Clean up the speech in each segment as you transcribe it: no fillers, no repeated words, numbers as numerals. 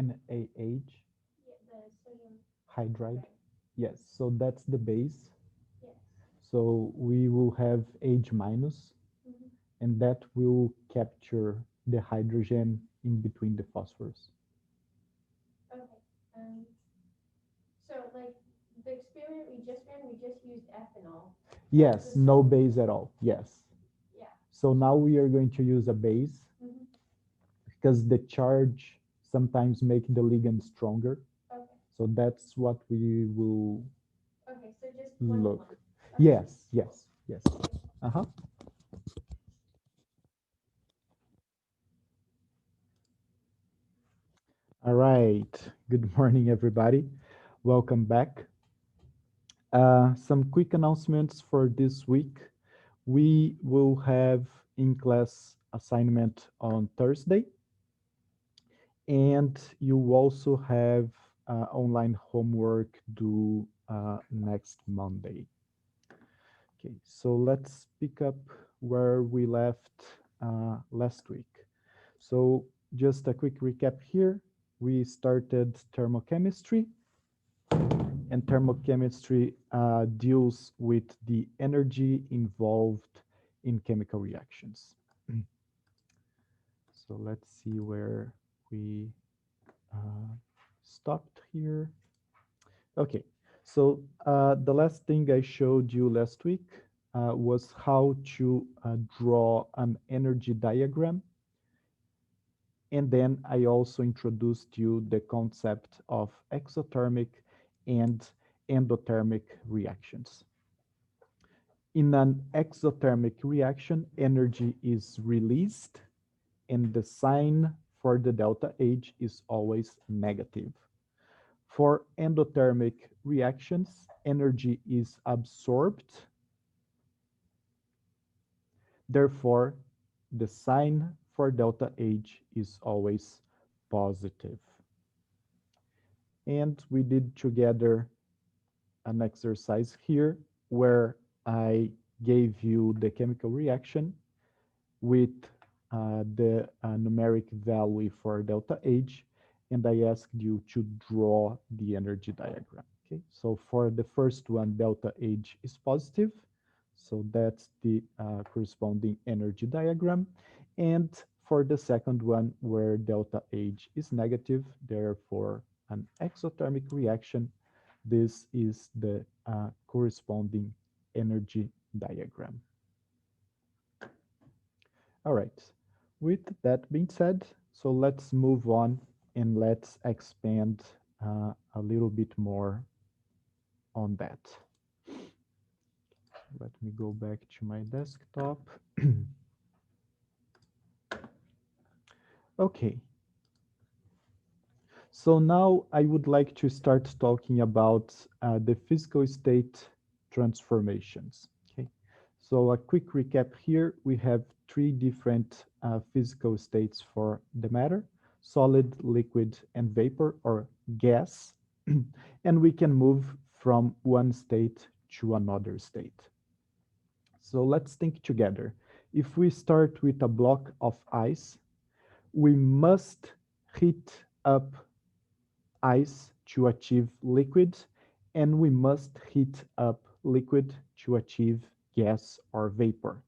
NaH Yeah, the sodium hydride. hydride. Yes, so that's the base. Yes. So we will have H minus, Mm-hmm. and that will capture the hydrogen in between the phosphorus. Okay. Um, so like the experiment we just ran, we just used ethanol. That's the Yes, no solid. base at all. Yes. Yeah. So now we are going to use a base Mm-hmm. because the charge sometimes make the ligand stronger. Okay. So that's what we will Okay. So just 1 to 1. look. Okay. Yes, Cool. yes, yes. Uh-huh. All right. Good morning, everybody. Welcome back. Some quick announcements for this week. We will have in-class assignment on Thursday, and you also have online homework due next Monday. Okay, so let's pick up where we left last week. So just a quick recap here. We started thermochemistry, and thermochemistry deals with the energy involved in chemical reactions. So let's see where we uh, stopped here. Okay, so the last thing I showed you last week was how to draw an energy diagram. And then I also introduced you the concept of exothermic and endothermic reactions. In an exothermic reaction, energy is released, and the sign for the delta H is always negative. For endothermic reactions, energy is absorbed. Therefore, the sign for delta H is always positive. And we did together an exercise here where I gave you the chemical reaction with the numeric value for delta H, and I asked you to draw the energy diagram. Okay, so for the first one, delta H is positive, so that's the corresponding energy diagram. And for the second one, where delta H is negative, therefore an exothermic reaction, this is the corresponding energy diagram. All right. With that being said, so let's move on and let's expand a little bit more on that. Let me go back to my desktop. Okay. So now I would like to start talking about the physical state transformations. Okay. So a quick recap here, we have three different physical states for the matter: solid, liquid, and vapor or gas. And we can move from one state to another state. So let's think together. If we start with a block of ice, we must heat up ice to achieve liquid, and we must heat up liquid to achieve gas or vapor.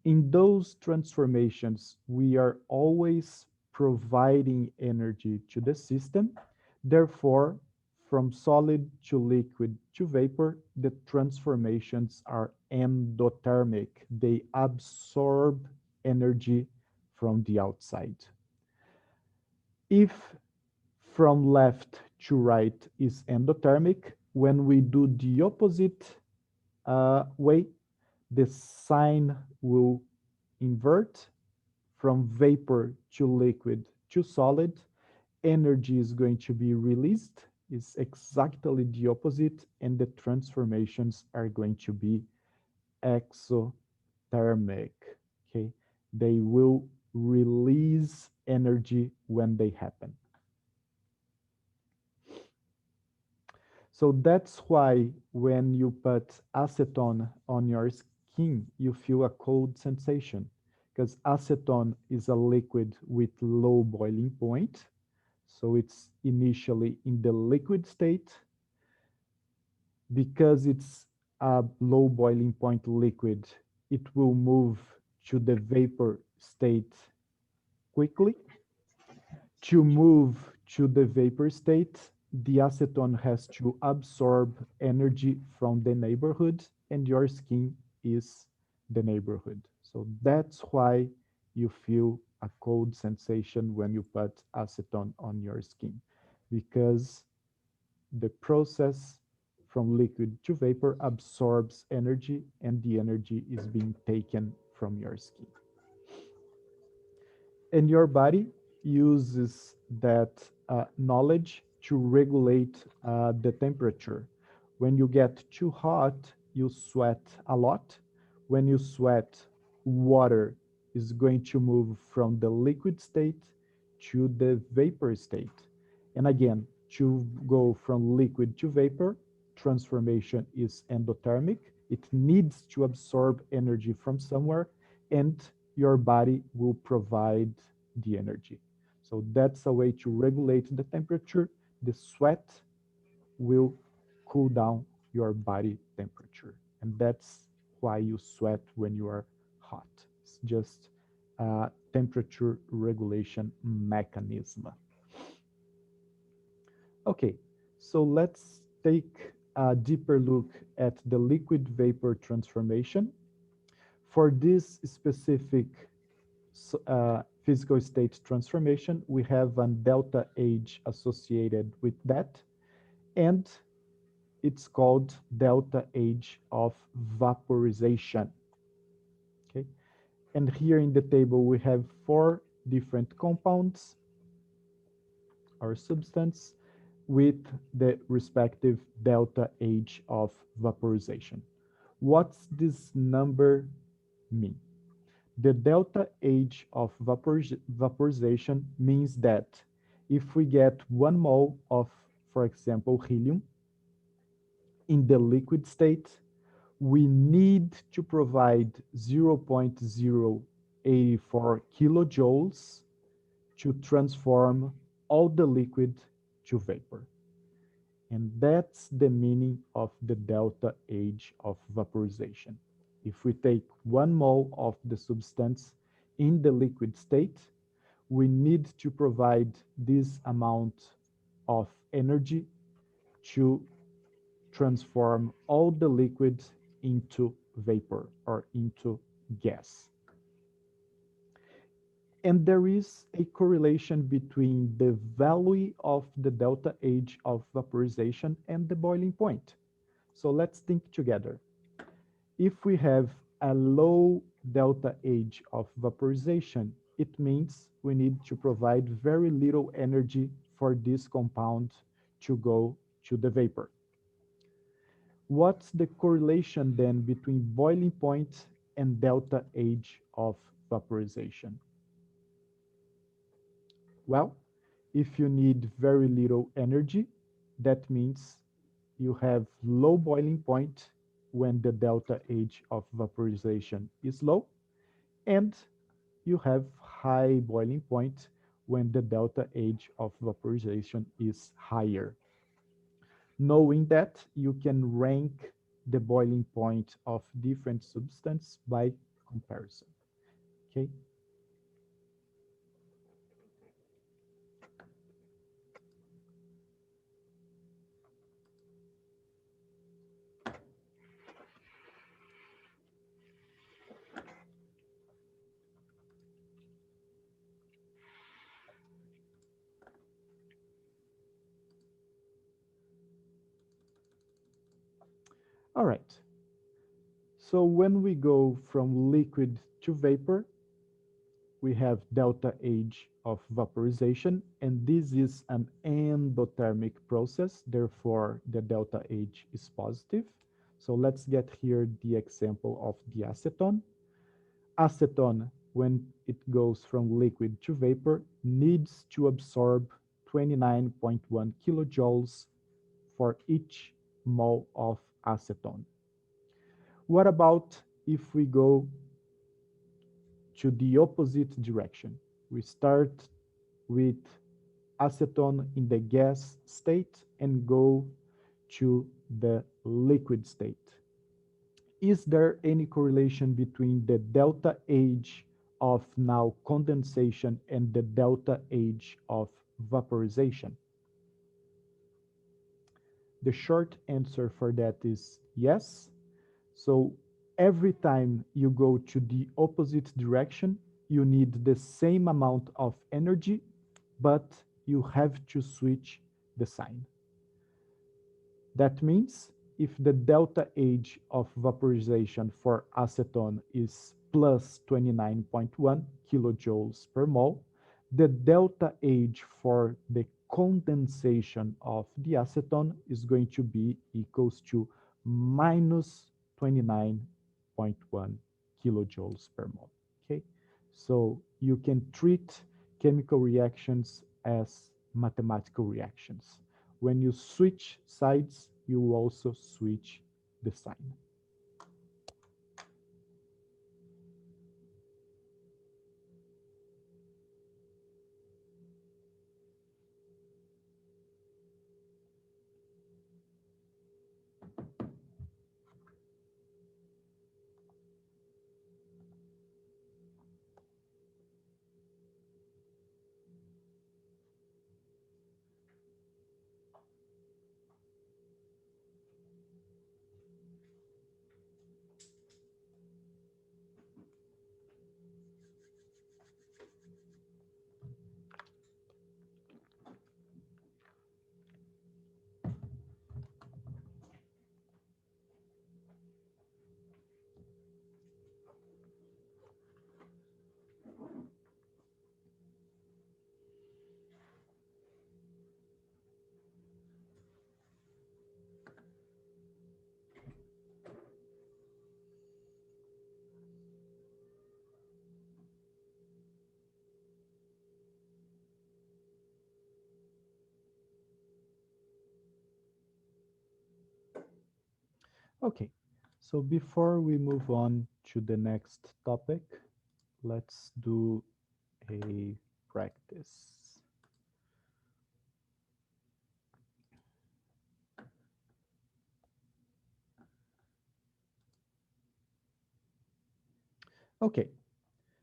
In those transformations, we are always providing energy to the system. Therefore, from solid to liquid to vapor, the transformations are endothermic. They absorb energy from the outside. If from left to right is endothermic, when we do the opposite way, the sign will invert from vapor to liquid to solid. Energy is going to be released, is exactly the opposite, and the transformations are going to be exothermic. Okay, they will release energy when they happen. So that's why when you put acetone on your skin, you feel a cold sensation, because acetone is a liquid with low boiling point. So it's initially in the liquid state. Because it's a low boiling point liquid, it will move to the vapor state quickly. To move to the vapor state, the acetone has to absorb energy from the neighborhood, and your skin is the neighborhood. So that's why you feel a cold sensation when you put acetone on your skin, because the process from liquid to vapor absorbs energy, and the energy is being taken from your skin. And your body uses that knowledge to regulate the temperature. When you get too hot, you sweat a lot. When you sweat, water is going to move from the liquid state to the vapor state. And again, to go from liquid to vapor, transformation is endothermic. It needs to absorb energy from somewhere, and your body will provide the energy. So that's a way to regulate the temperature. The sweat will cool down your body temperature. And that's why you sweat when you are hot. It's just a temperature regulation mechanism. Okay, so let's take a deeper look at the liquid vapor transformation. For this specific physical state transformation, we have a delta H associated with that, and it's called delta H of vaporization. Okay, and here in the table we have four different compounds or substance with the respective delta H of vaporization. What's this number mean? The delta H of vaporization means that if we get 1 mole of, for example, helium in the liquid state, we need to provide 0.084 kilojoules to transform all the liquid to vapor. And that's the meaning of the delta H of vaporization. If we take 1 mole of the substance in the liquid state, we need to provide this amount of energy to transform all the liquid into vapor or into gas. And there is a correlation between the value of the delta H of vaporization and the boiling point. So let's think together. If we have a low delta H of vaporization, it means we need to provide very little energy for this compound to go to the vapor. What's the correlation then between boiling point and delta H of vaporization? Well, if you need very little energy, that means you have low boiling point when the delta H of vaporization is low, and you have high boiling point when the delta H of vaporization is higher. Knowing that, you can rank the boiling point of different substance by comparison. Okay. All right. So when we go from liquid to vapor, we have delta H of vaporization, and this is an endothermic process. Therefore, the delta H is positive. So let's get here the example of the acetone. Acetone, when it goes from liquid to vapor, needs to absorb 29.1 kilojoules for each mole of acetone. What about if we go to the opposite direction? We start with acetone in the gas state and go to the liquid state. Is there any correlation between the delta age of now condensation and the delta age of vaporization? The short answer for that is yes. So every time you go to the opposite direction, you need the same amount of energy, but you have to switch the sign. That means if the delta H of vaporization for acetone is plus 29.1 kilojoules per mole, the delta H for the condensation of the acetone is going to be equals to minus 29.1 kilojoules per mole. Okay, so you can treat chemical reactions as mathematical reactions. When you switch sides, you also switch the sign. Okay, so before we move on to the next topic, let's do a practice. Okay,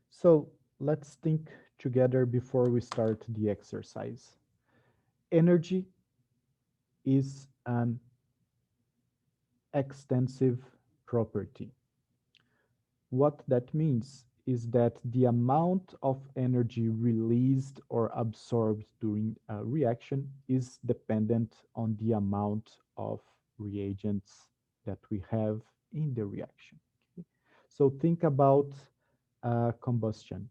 so let's think together before we start the exercise. Energy is an extensive property. What that means is that the amount of energy released or absorbed during a reaction is dependent on the amount of reagents that we have in the reaction. Okay? So think about combustion.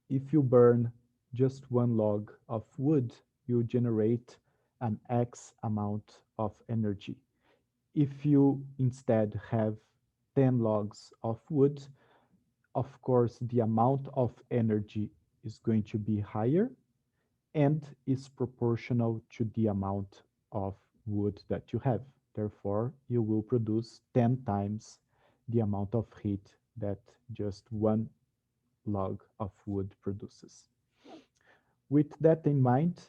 If you burn just one log of wood, you generate an X amount of energy. If you instead have 10 logs of wood, of course, the amount of energy is going to be higher and is proportional to the amount of wood that you have. Therefore, you will produce 10 times the amount of heat that just one log of wood produces. With that in mind,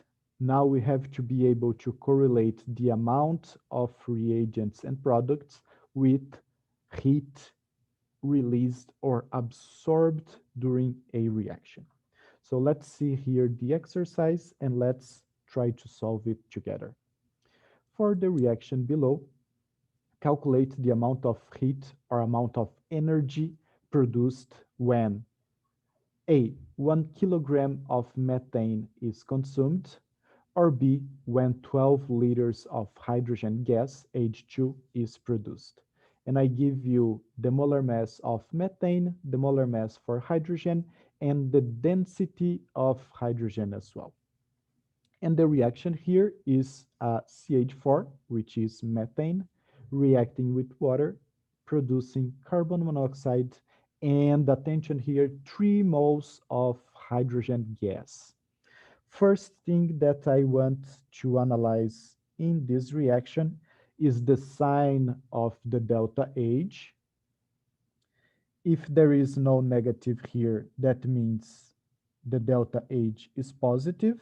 now we have to be able to correlate the amount of reagents and products with heat released or absorbed during a reaction. So let's see here the exercise and let's try to solve it together. For the reaction below, calculate the amount of heat or amount of energy produced when A, 1 kilogram of methane is consumed, or B, when 12 liters of hydrogen gas, H2, is produced. And I give you the molar mass of methane, the molar mass for hydrogen, and the density of hydrogen as well. And the reaction here is CH4, which is methane, reacting with water, producing carbon monoxide, and attention here, 3 moles of hydrogen gas. First thing that I want to analyze in this reaction is the sign of the delta H. If there is no negative here, that means the delta H is positive.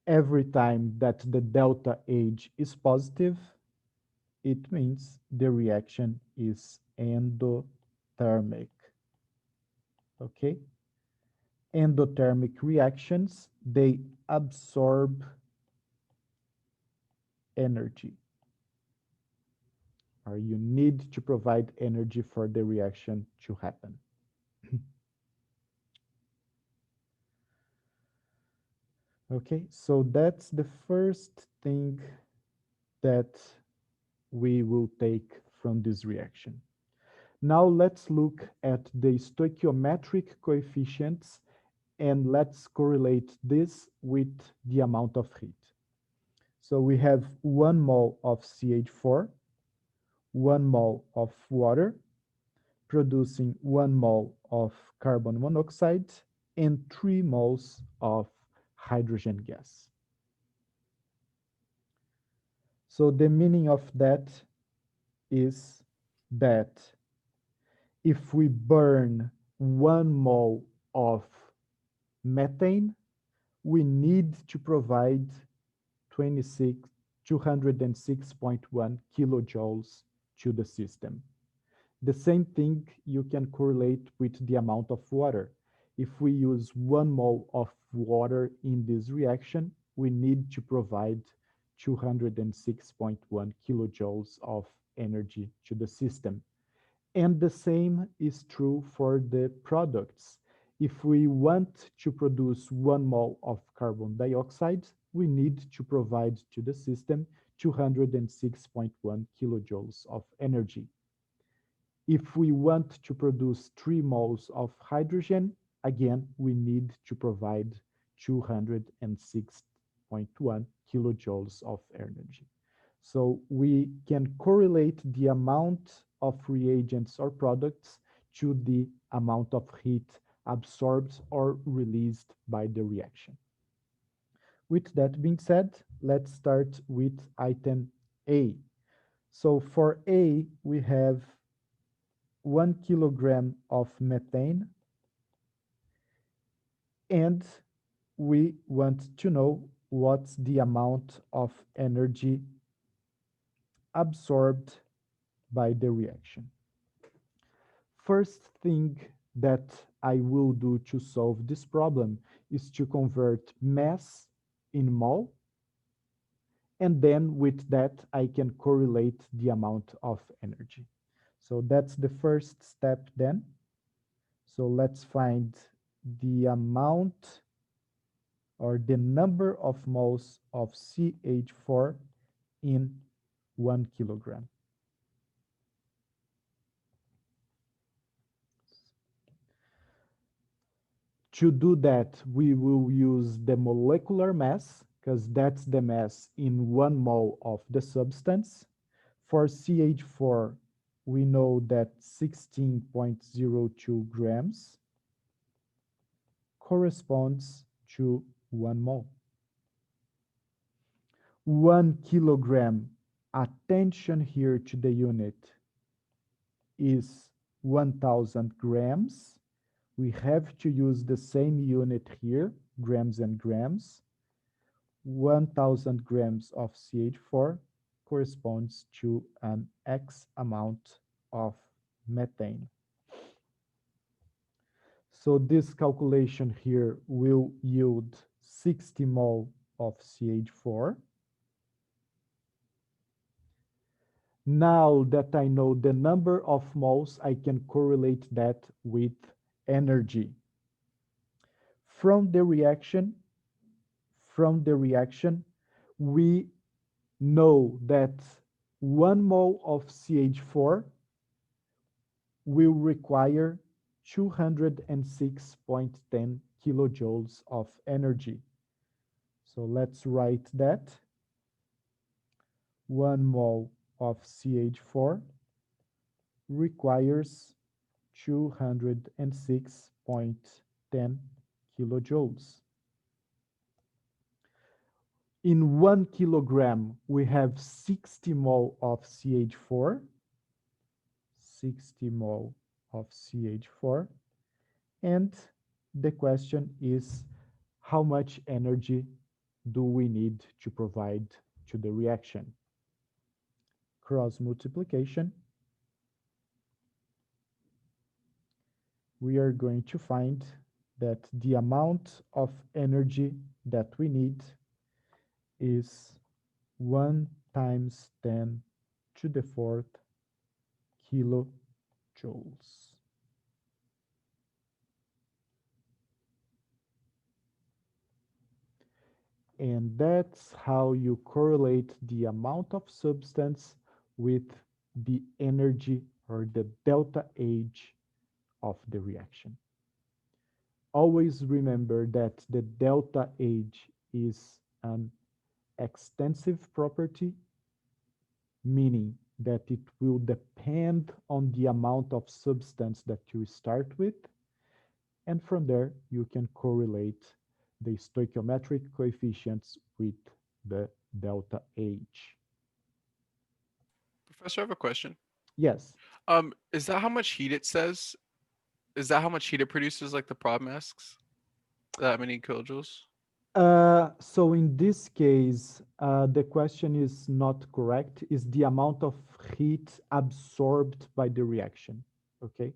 Every time that the delta H is positive, it means the reaction is endothermic. Okay? Endothermic reactions, they absorb energy, or you need to provide energy for the reaction to happen. Okay, so that's the first thing that we will take from this reaction. Now let's look at the stoichiometric coefficients and let's correlate this with the amount of heat. So we have 1 mole of CH4, 1 mole of water, producing 1 mole of carbon monoxide and 3 moles of hydrogen gas. So the meaning of that is that if we burn 1 mole of methane, we need to provide 206.1 kilojoules to the system. The same thing you can correlate with the amount of water. If we use 1 mole of water in this reaction, we need to provide 206.1 kilojoules of energy to the system. And the same is true for the products. If we want to produce 1 mole of carbon dioxide, we need to provide to the system 206.1 kilojoules of energy. If we want to produce 3 moles of hydrogen, again, we need to provide 206.1 kilojoules of energy. So we can correlate the amount of reagents or products to the amount of heat absorbed or released by the reaction. With that being said, let's start with item A. So for A, we have 1 kilogram of methane, and we want to know what's the amount of energy absorbed by the reaction. First thing that I will do to solve this problem is to convert mass in mole, and then with that I can correlate the amount of energy. So that's the first step then. So let's find the amount or the number of moles of CH4 in 1 kilogram. To do that, we will use the molecular mass, because that's the mass in 1 mole of the substance. For CH4, we know that 16.02 grams corresponds to 1 mole. 1 kilogram, attention here to the unit, is 1,000 grams. We have to use the same unit here, grams and grams. 1,000 grams of CH4 corresponds to an X amount of methane. So this calculation here will yield 60 mole of CH4. Now that I know the number of moles, I can correlate that with energy. From the reaction, we know that 1 mole of CH4 will require 206.10 kilojoules of energy. So let's write that. 1 mole of CH4 requires 206.10 kilojoules. In 1 kilogram, we have 60 mole of CH4, 60 mole of CH4, and the question is how much energy do we need to provide to the reaction? Cross multiplication, we are going to find that the amount of energy that we need is 1 times 10 to the fourth kilojoules. And that's how you correlate the amount of substance with the energy or the delta H of the reaction. Always remember that the delta H is an extensive property, meaning that it will depend on the amount of substance that you start with, and from there you can correlate the stoichiometric coefficients with the delta H. Professor, I have a question. Yes. Is that how much heat it says? Is that how much heat it produces, like the problem asks? That many kilojoules? So in this case, the question is not correct, is the amount of heat absorbed by the reaction, okay?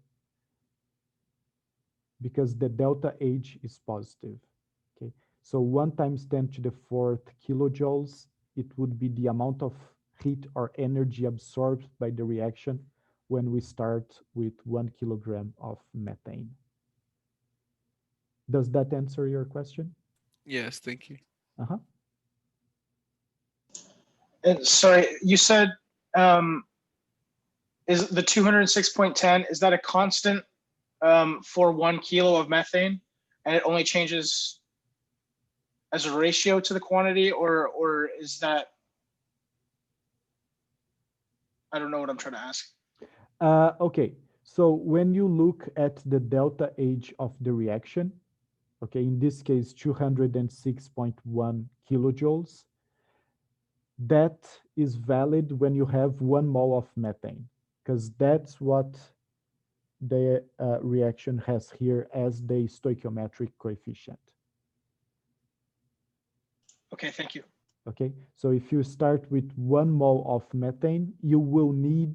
Because the delta H is positive, okay? So 1 times 10 to the fourth kilojoules, it would be the amount of heat or energy absorbed by the reaction when we start with 1 kilogram of methane. Does that answer your question? Yes, thank you. Uh-huh. And sorry, you said um, is the 206.10, is that a constant for 1 kilo of methane, and it only changes as a ratio to the quantity, or is that, I don't know what I'm trying to ask. Okay, so when you look at the delta H of the reaction, okay, in this case, 206.1 kilojoules, that is valid when you have 1 mole of methane, because that's what the reaction has here as the stoichiometric coefficient. Okay, thank you. Okay, so if you start with 1 mole of methane, you will need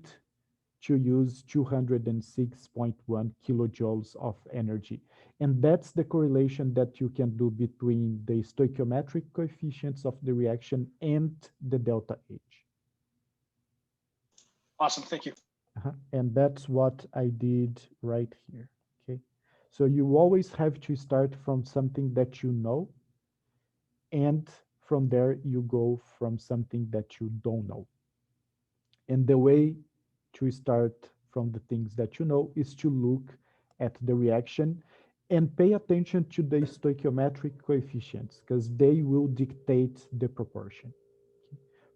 to use 206.1 kilojoules of energy. And that's the correlation that you can do between the stoichiometric coefficients of the reaction and the delta H. Awesome, thank you. And that's what I did right here, okay? So you always have to start from something that you know, and from there you go from something that you don't know. And the way to start from the things that you know is to look at the reaction and pay attention to the stoichiometric coefficients because they will dictate the proportion.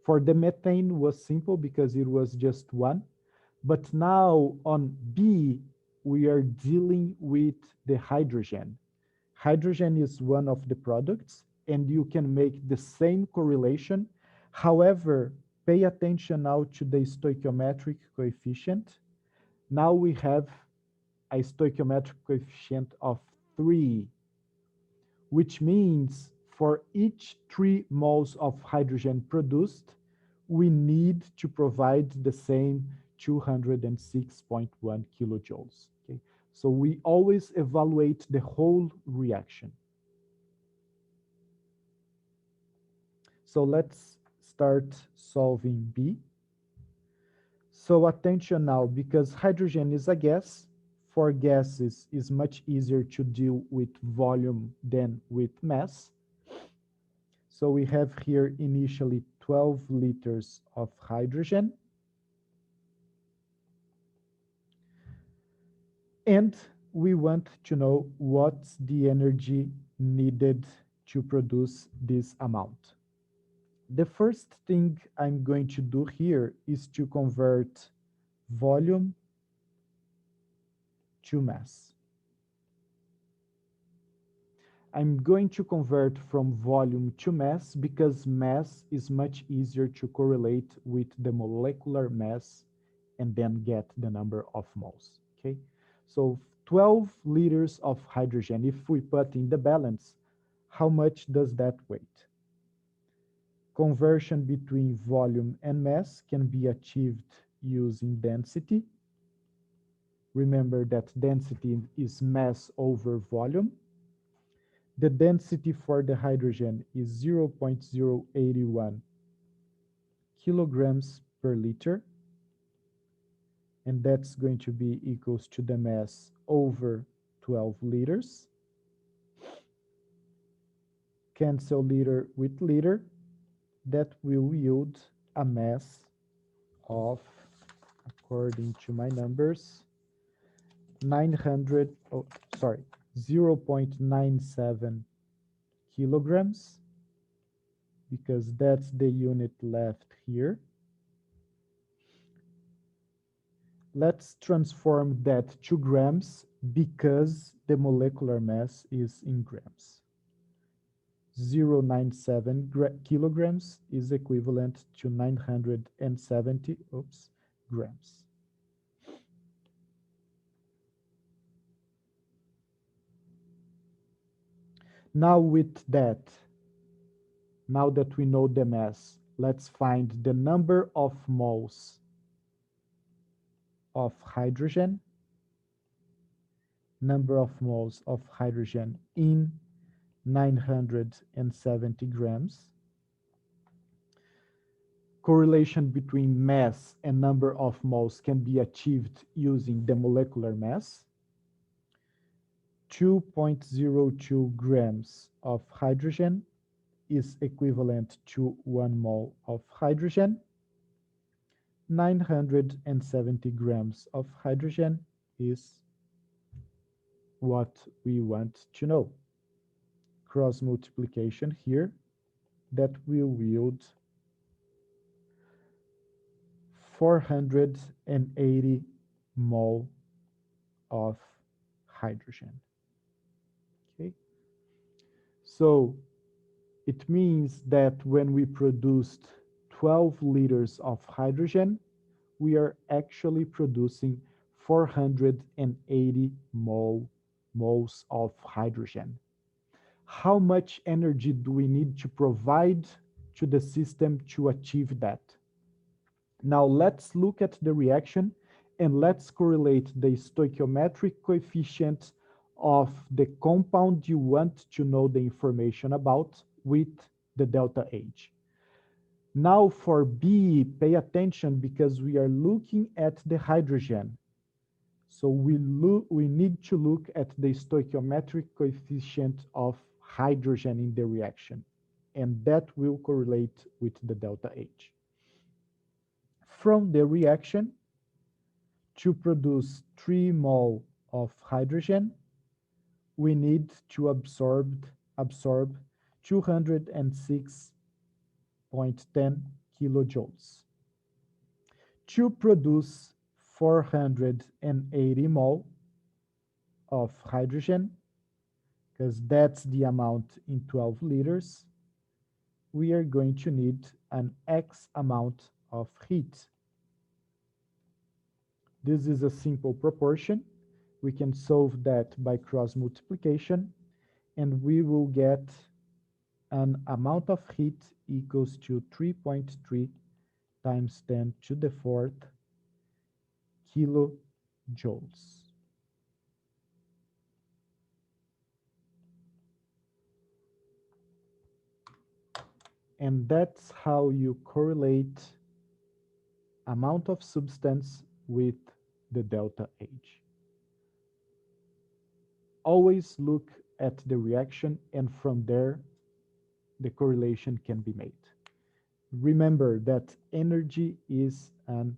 For the methane was simple because it was just one, but now on B, we are dealing with the hydrogen. Hydrogen is one of the products, and you can make the same correlation. However, pay attention now to the stoichiometric coefficient. Now we have a stoichiometric coefficient of 3, which means for each 3 moles of hydrogen produced, we need to provide the same 206.1 kilojoules. Okay? So we always evaluate the whole reaction. So let's start solving B. So attention now, because hydrogen is a gas, for gases is much easier to deal with volume than with mass. So we have here initially 12 liters of hydrogen. And we want to know what's the energy needed to produce this amount. The first thing I'm going to do here is to convert volume to mass. I'm going to convert from volume to mass because mass is much easier to correlate with the molecular mass and then get the number of moles, okay? So 12 liters of hydrogen, if we put in the balance, how much does that weight? Conversion between volume and mass can be achieved using density. Remember that density is mass over volume. The density for the hydrogen is 0.081 kilograms per liter, and that's going to be equals to the mass over 12 liters. Cancel liter with liter. That will yield a mass of, according to my numbers, 0.97 kilograms, because that's the unit left here. Let's transform that to grams because the molecular mass is in grams. 0.97 kilograms is equivalent to 970 grams. Now now that we know the mass, let's find the number of moles of hydrogen, in 970 grams. Correlation between mass and number of moles can be achieved using the molecular mass. 2.02 grams of hydrogen is equivalent to 1 mole of hydrogen. 970 grams of hydrogen is what we want to know. Cross multiplication here, that will yield 480 mole of hydrogen. Okay, so it means that when we produced 12 liters of hydrogen, we are actually producing 480 moles of hydrogen. How much energy do we need to provide to the system to achieve that? Now let's look at the reaction and let's correlate the stoichiometric coefficient of the compound you want to know the information about with the delta H. Now for B, pay attention because we are looking at the hydrogen. So we need to look at the stoichiometric coefficient of hydrogen in the reaction, and that will correlate with the delta H. From the reaction, to produce 3 mole of hydrogen, we need to absorb 206.10 kilojoules. To produce 480 mole of hydrogen, because that's the amount in 12 liters, we are going to need an X amount of heat. This is a simple proportion. We can solve that by cross multiplication, and we will get an amount of heat equals to 3.3 times 10 to the 4th kilojoules. And that's how you correlate amount of substance with the delta H. Always look at the reaction, and from there, the correlation can be made. Remember that energy is an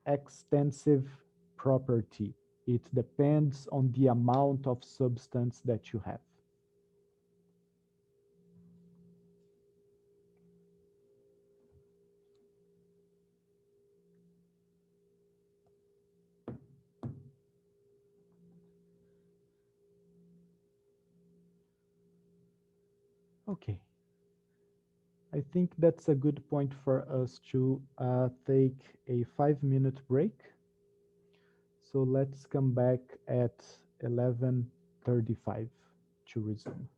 extensive property. It depends on the amount of substance that you have. Okay. I think that's a good point for us to take a 5-minute break. So let's come back at 11:35 to resume.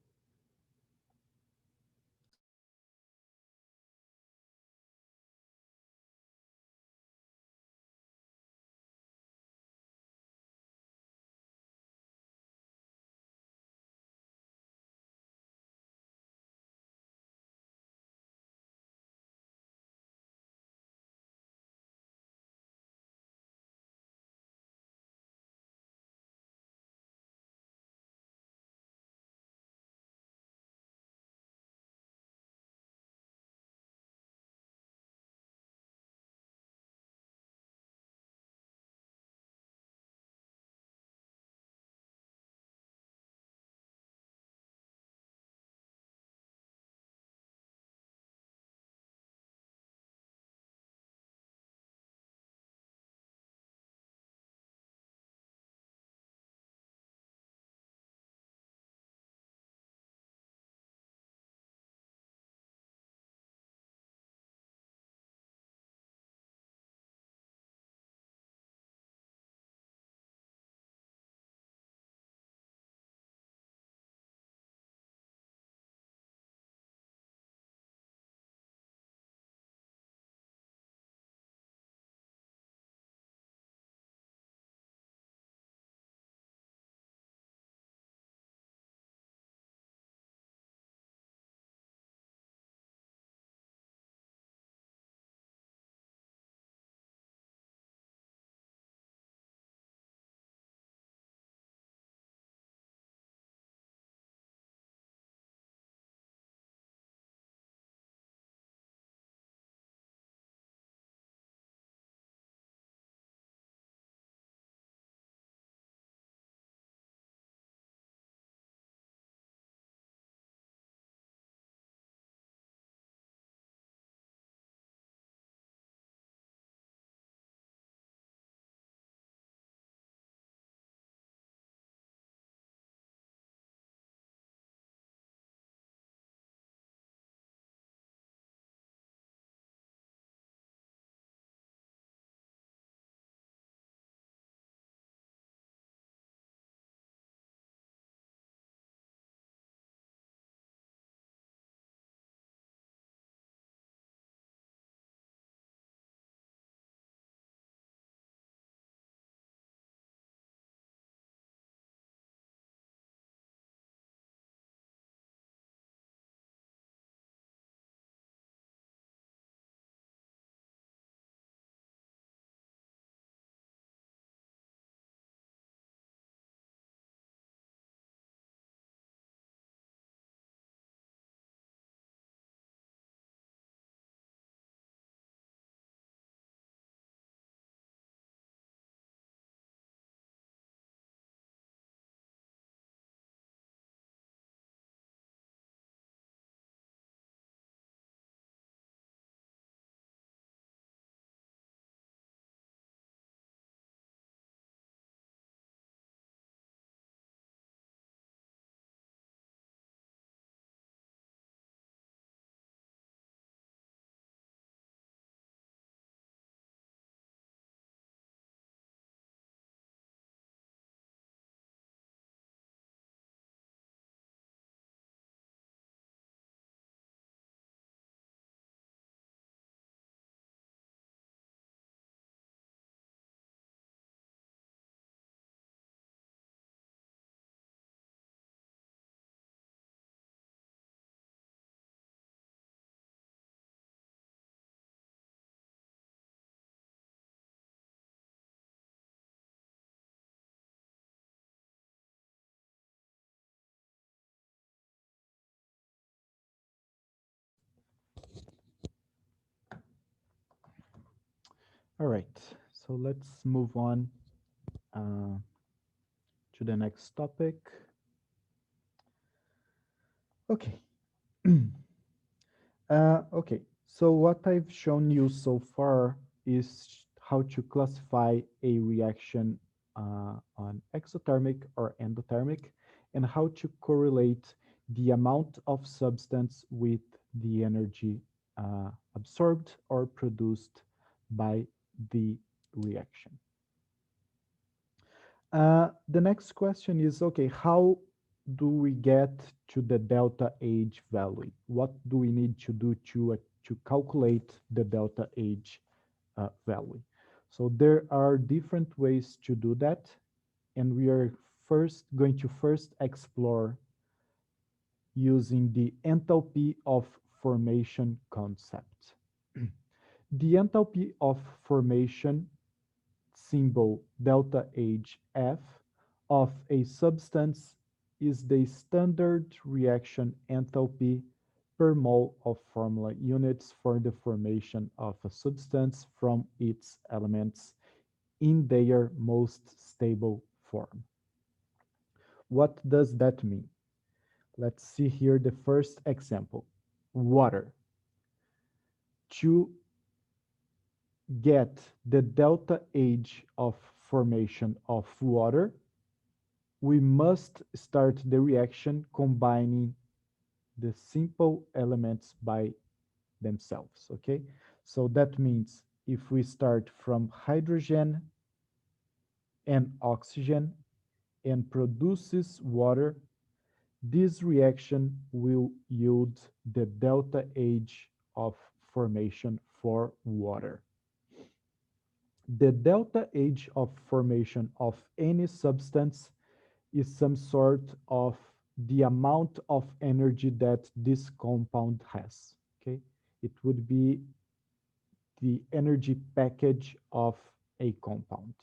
All right, so let's move on to the next topic. Okay. Okay, so what I've shown you so far is how to classify a reaction on exothermic or endothermic, and how to correlate the amount of substance with the energy absorbed or produced by the reaction. The next question is, okay, how do we get to the delta H value? What do we need to do to calculate the delta H value? So there are different ways to do that, and we are going to first explore using the enthalpy of formation concept. The enthalpy of formation symbol delta HF of a substance is the standard reaction enthalpy per mole of formula units for the formation of a substance from its elements in their most stable form. What does that mean? Let's see here the first example. Water. To get the delta H of formation of water, we must start the reaction combining the simple elements by themselves, okay? So that means if we start from hydrogen and oxygen and produces water, this reaction will yield the delta H of formation for water. The delta H of formation of any substance is some sort of the amount of energy that this compound has. Okay, it would be the energy package of a compound.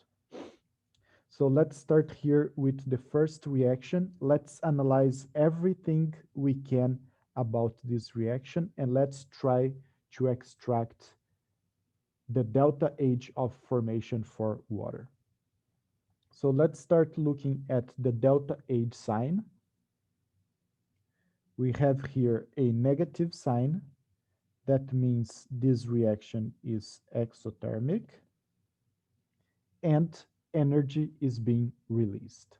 So let's start here with the first reaction. Let's analyze everything we can about this reaction, and let's try to extract the delta H of formation for water. So let's start looking at the delta H sign. We have here a negative sign. That means this reaction is exothermic and energy is being released.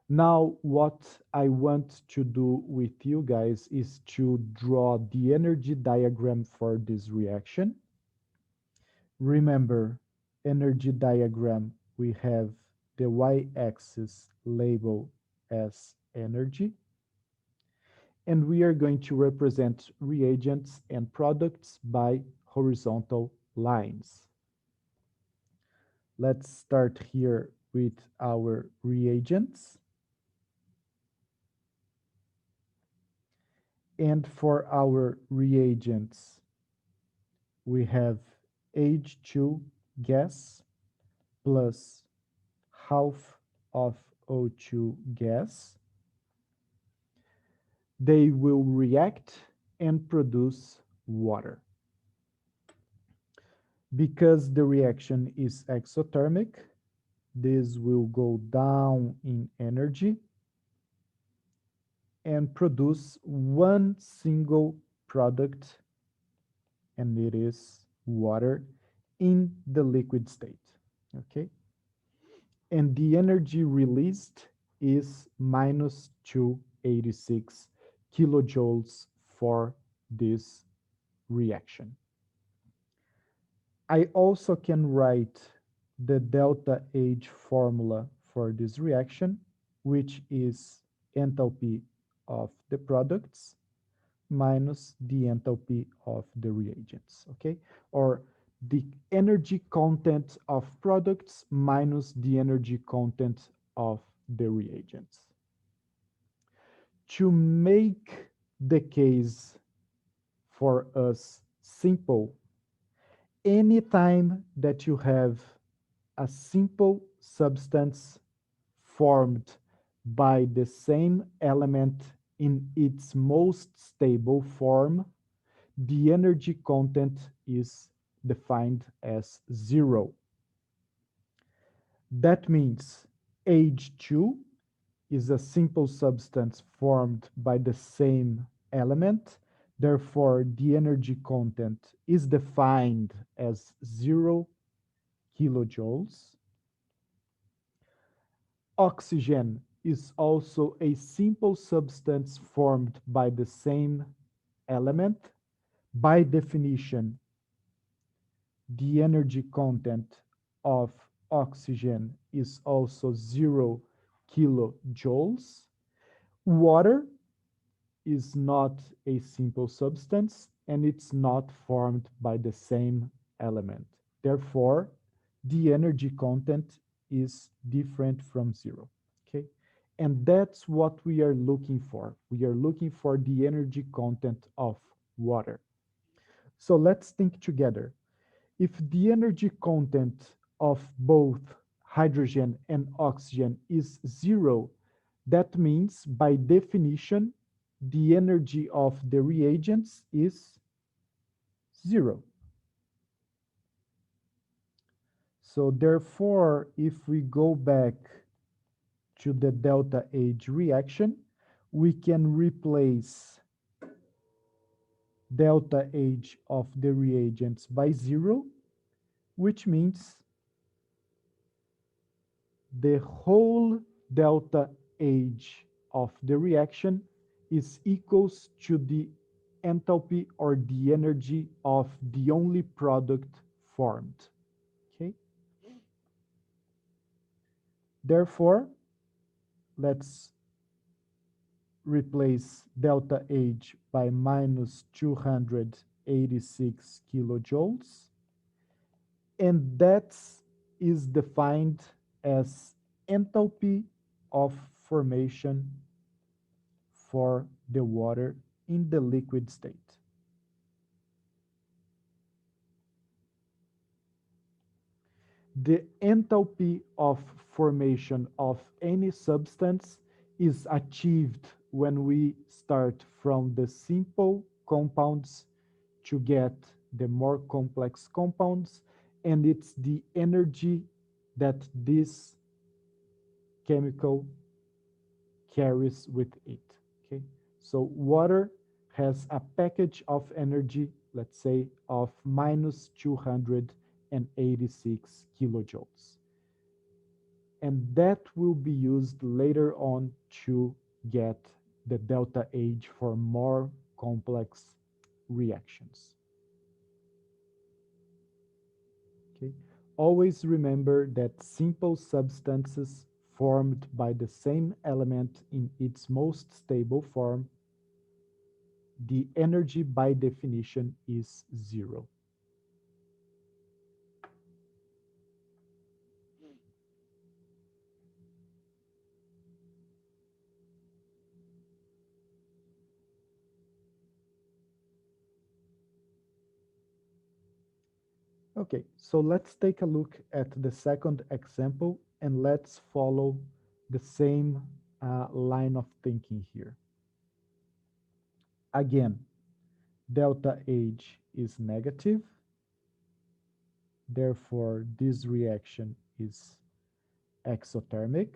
Now, what I want to do with you guys is to draw the energy diagram for this reaction. Remember, energy diagram, we have the y-axis labeled as energy, and we are going to represent reagents and products by horizontal lines. Let's start here with our reagents. And for our reagents, we have H2 gas plus half of O2 gas. They will react and produce water. Because the reaction is exothermic, this will go down in energy and produce one single product, and it is water in the liquid state, okay? And the energy released is minus 286 kilojoules for this reaction. I also can write the delta H formula for this reaction, which is enthalpy of the products minus the enthalpy of the reagents, okay? Or the energy content of products minus the energy content of the reagents. To make the case for us simple, anytime that you have a simple substance formed by the same element in its most stable form, the energy content is defined as 0. That means H2 is a simple substance formed by the same element. Therefore, the energy content is defined as 0 kilojoules. Oxygen is also a simple substance formed by the same element. By definition, the energy content of oxygen is also 0 kilojoules. Water is not a simple substance and it's not formed by the same element. Therefore, the energy content is different from 0. Okay? And that's what we are looking for. We are looking for the energy content of water. So let's think together. If the energy content of both hydrogen and oxygen is 0, that means by definition, the energy of the reagents is 0. So therefore, if we go back to the delta H reaction, we can replace delta H of the reagents by 0, which means the whole delta H of the reaction is equals to the enthalpy or the energy of the only product formed. Okay. Therefore, let's replace delta H by minus 286 kilojoules, and that is defined as enthalpy of formation for the water in the liquid state. The enthalpy of formation of any substance is achieved when we start from the simple compounds to get the more complex compounds, and it's the energy that this chemical carries with it. Okay, so water has a package of energy, let's say, of minus 286 kilojoules. And that will be used later on to get the delta H for more complex reactions. Okay? Always remember that simple substances formed by the same element in its most stable form, the energy by definition is 0. Okay, so let's take a look at the second example and let's follow the same line of thinking here. Again, delta H is negative, therefore this reaction is exothermic.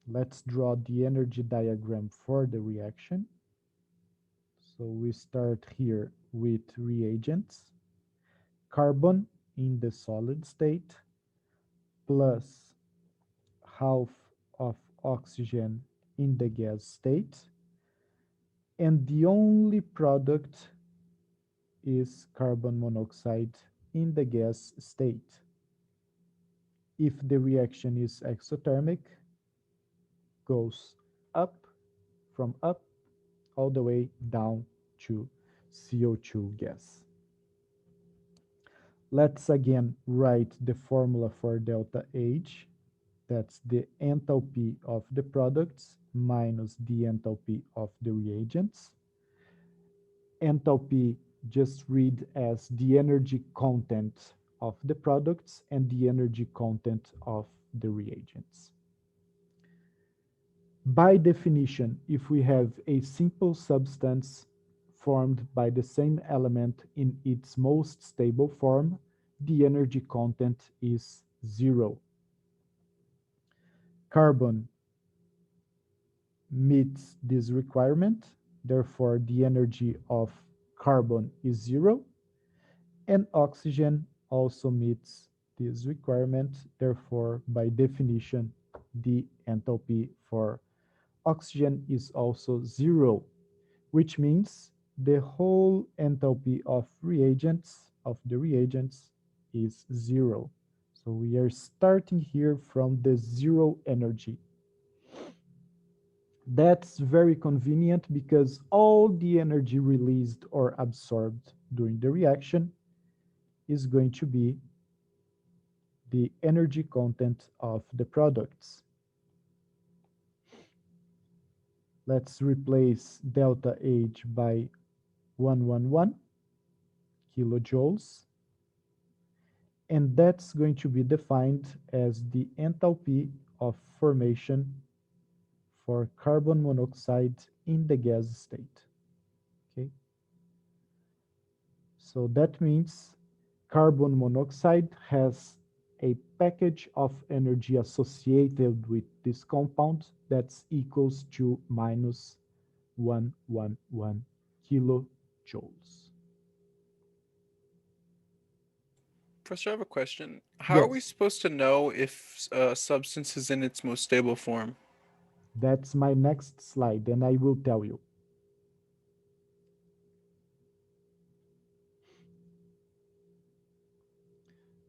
Let's draw the energy diagram for the reaction. So we start here with reagents, carbon in the solid state, plus half of oxygen in the gas state, and the only product is carbon monoxide in the gas state. If the reaction is exothermic, goes up, from up all the way down to CO2 gas. Let's again write the formula for delta H. That's the enthalpy of the products minus the enthalpy of the reagents. Enthalpy just read as the energy content of the products and the energy content of the reagents. By definition, if we have a simple substance formed by the same element in its most stable form, the energy content is 0. Carbon meets this requirement, therefore the energy of carbon is 0, and oxygen also meets this requirement, therefore by definition the enthalpy for oxygen is also 0, which means the whole enthalpy of the reagents is 0. So we are starting here from the 0 energy. That's very convenient because all the energy released or absorbed during the reaction is going to be the energy content of the products. Let's replace delta H by 111 kilojoules, and that's going to be defined as the enthalpy of formation for carbon monoxide in the gas state. Okay, so that means carbon monoxide has a package of energy associated with this compound that's equals to minus 111 kilojoules. Professor, I have a question. How are we Yes, supposed to know if a substance is in its most stable form? that's my next slide, and I will tell you.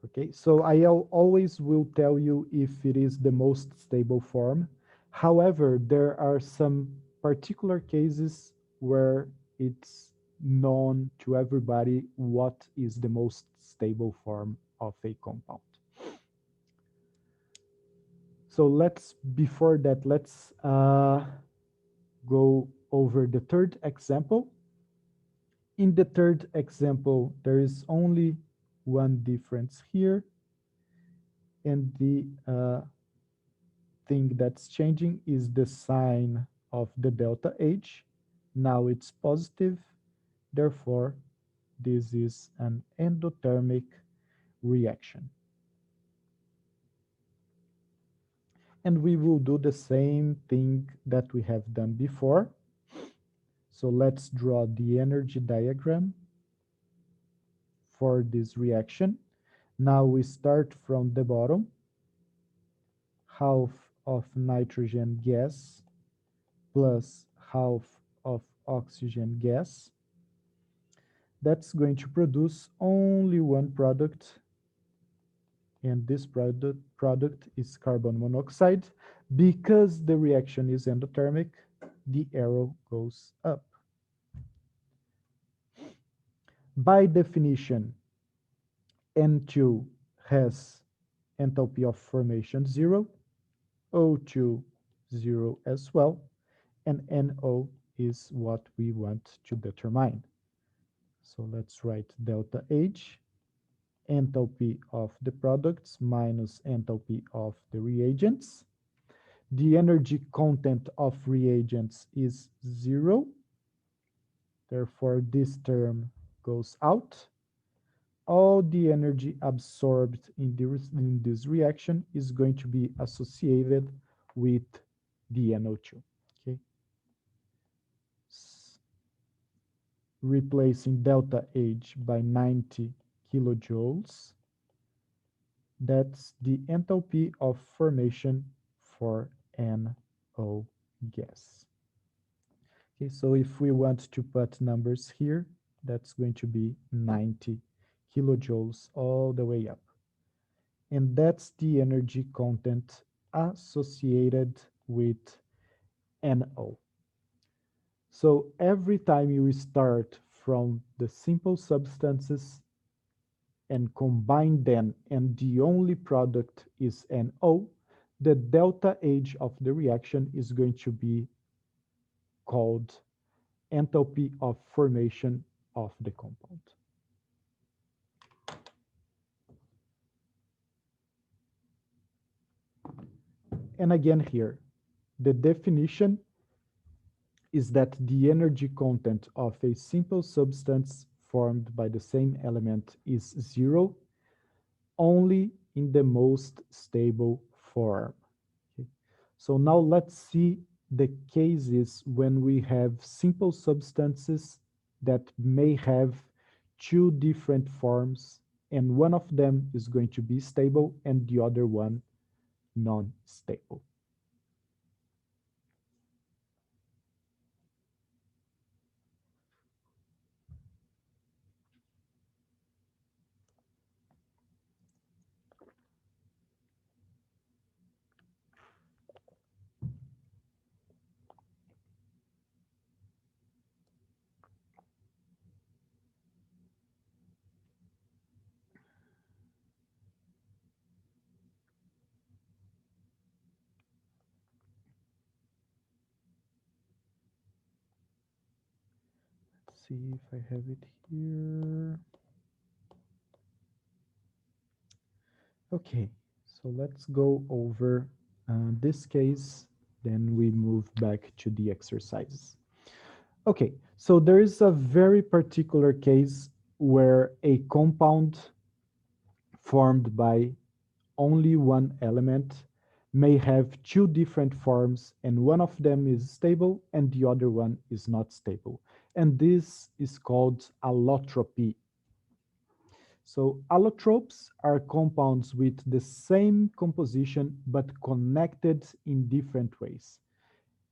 Okay, so I always will tell you if it is the most stable form. However, there are some particular cases where it's known to everybody what is the most stable form of a compound. So before that, let's go over the third example. In the third example, there is only one difference here, and the thing that's changing is the sign of the delta H. Now it's positive, therefore this is an endothermic reaction. And we will do the same thing that we have done before. So let's draw the energy diagram for this reaction. Now we start from the bottom, half of nitrogen gas plus half of oxygen gas. That's going to produce only one product, and this product is carbon monoxide. Because the reaction is endothermic, the arrow goes up. By definition, N2 has enthalpy of formation 0, O2 0 as well, and NO is what we want to determine. So let's write delta H, enthalpy of the products minus enthalpy of the reagents. The energy content of reagents is 0. Therefore, this term goes out. All the energy absorbed in this reaction is going to be associated with the NO2. Okay. Replacing delta H by 90 kilojoules. That's the enthalpy of formation for NO gas. Okay, so if we want to put numbers here, that's going to be 90 kilojoules all the way up. And that's the energy content associated with NO. So every time you start from the simple substances and combine them, and the only product is NO, the delta H of the reaction is going to be called enthalpy of formation of the compound. And again here, the definition is that the energy content of a simple substance formed by the same element is zero only in the most stable form. Okay. So now let's see the cases when we have simple substances that may have two different forms, and one of them is going to be stable and the other one non-stable. Let's see if I have it here. Okay, so let's go over this case, then we move back to the exercises. Okay, so there is a very particular case where a compound formed by only one element may have two different forms, and one of them is stable and the other one is not stable. And this is called allotropy. So allotropes are compounds with the same composition but connected in different ways.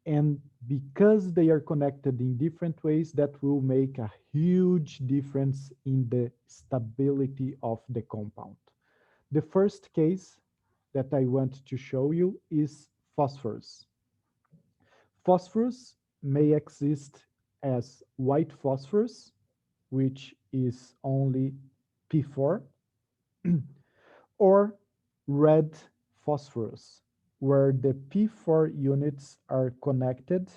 And because they are connected in different ways, that will make a huge difference in the stability of the compound. The first case that I want to show you is phosphorus. Phosphorus may exist as white phosphorus, which is only P4, or red phosphorus, where the P4 units are connected,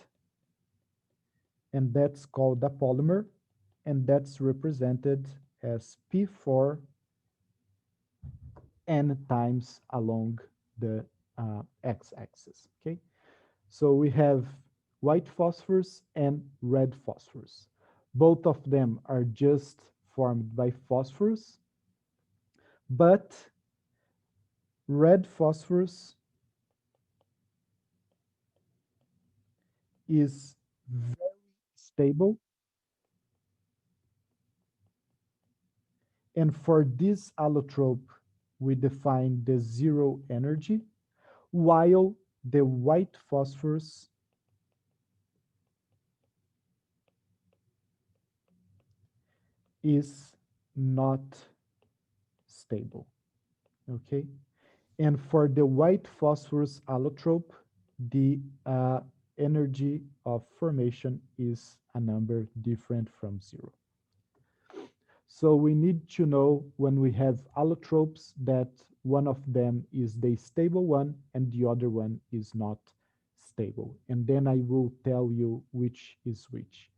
and that's called a polymer, and that's represented as P4 n times along the x-axis, okay? So we have white phosphorus and red phosphorus. Both of them are just formed by phosphorus, but red phosphorus is very stable. And for this allotrope, we define the zero energy, while the white phosphorus is not stable, okay? And for the white phosphorus allotrope, the energy of formation is a number different from zero. So we need to know when we have allotropes that one of them is the stable one and the other one is not stable. And then I will tell you which is which.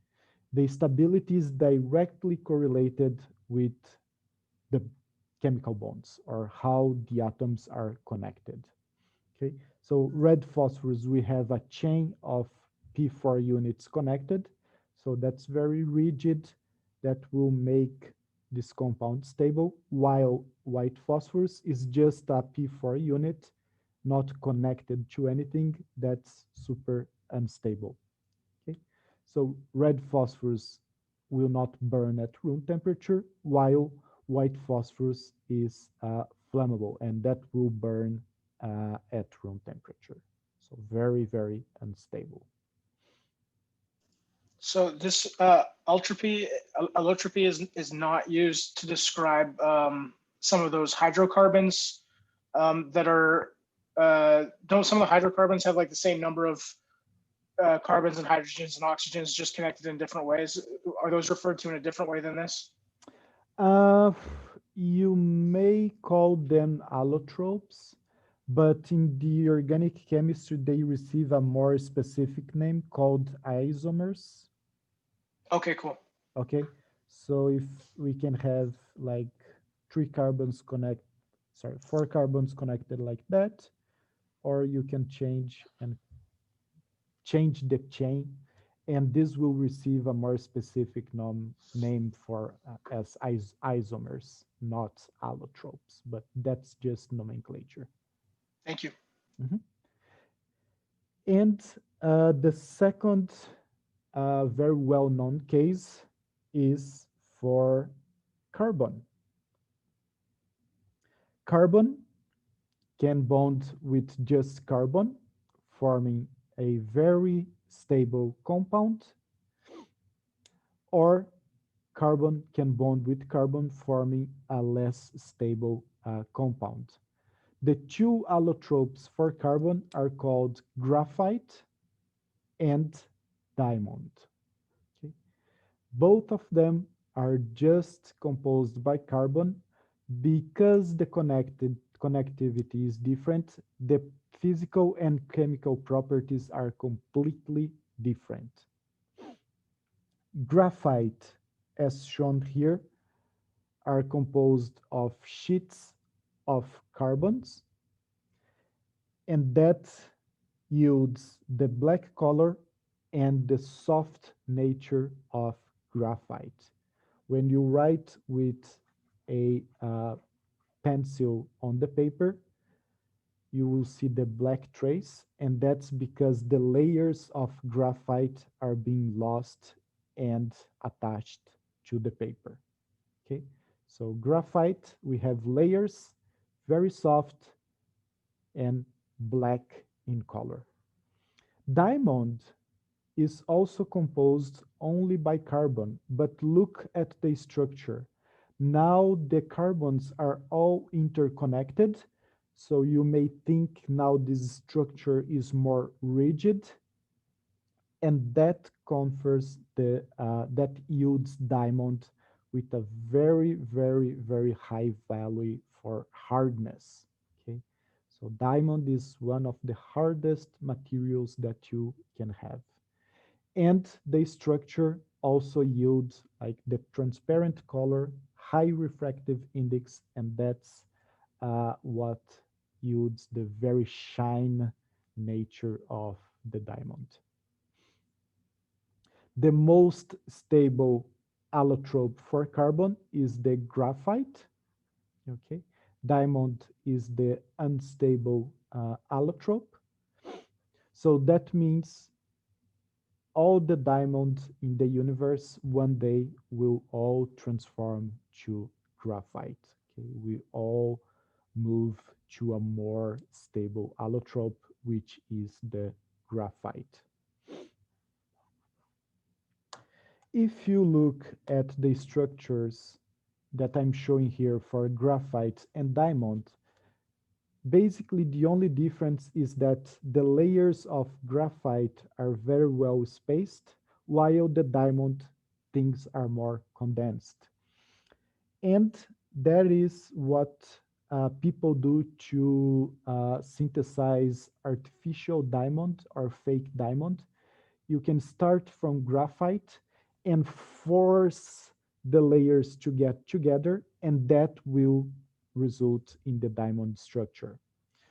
The stability is directly correlated with the chemical bonds or how the atoms are connected. Okay, so red phosphorus, we have a chain of P4 units connected. So that's very rigid. That will make this compound stable, while white phosphorus is just a P4 unit, not connected to anything. That's super unstable. Okay, so red phosphorus will not burn at room temperature, while white phosphorus is flammable, and that will burn at room temperature. So very, very unstable. So this allotropy is not used to describe some of those hydrocarbons that are don't some of the hydrocarbons have like the same number of carbons and hydrogens and oxygens just connected in different ways? Are those referred to in a different way than this? Uh, you may call them allotropes, but in the organic chemistry, they receive a more specific name called isomers. Okay, cool. Okay, so if we can have like four carbons connected like that, or you can change the chain and this will receive a more specific name for as isomers, not allotropes, but that's just nomenclature. Thank you. Mhm. And the second very well-known case is for carbon. Carbon can bond with just carbon, forming a very stable compound, or carbon can bond with carbon, forming a less stable compound. The two allotropes for carbon are called graphite and diamond. Okay? Both of them are just composed by carbon. Because the connectivity is different, the physical and chemical properties are completely different. Graphite, as shown here, are composed of sheets of carbons, and that yields the black color and the soft nature of graphite. When you write with a pencil on the paper, you will see the black trace, and that's because the layers of graphite are being lost and attached to the paper. Okay, so graphite, we have layers, very soft and black in color. Diamond is also composed only by carbon, but look at the structure. Now the carbons are all interconnected, so you may think now this structure is more rigid, and that confers that yields diamond with a very, very, very high value for hardness. Okay, so diamond is one of the hardest materials that you can have, and the structure also yields like the transparent color, high refractive index, and that's what yields the very shine nature of the diamond. The most stable allotrope for carbon is the graphite. Okay, diamond is the unstable allotrope. So that means all the diamonds in the universe one day will all transform to graphite. Okay, we all move to a more stable allotrope, which is the graphite. If you look at the structures that I'm showing here for graphite and diamond, basically the only difference is that the layers of graphite are very well spaced, while the diamond things are more condensed. And that is what people do to synthesize artificial diamond or fake diamond. You can start from graphite and force the layers to get together, and that will result in the diamond structure.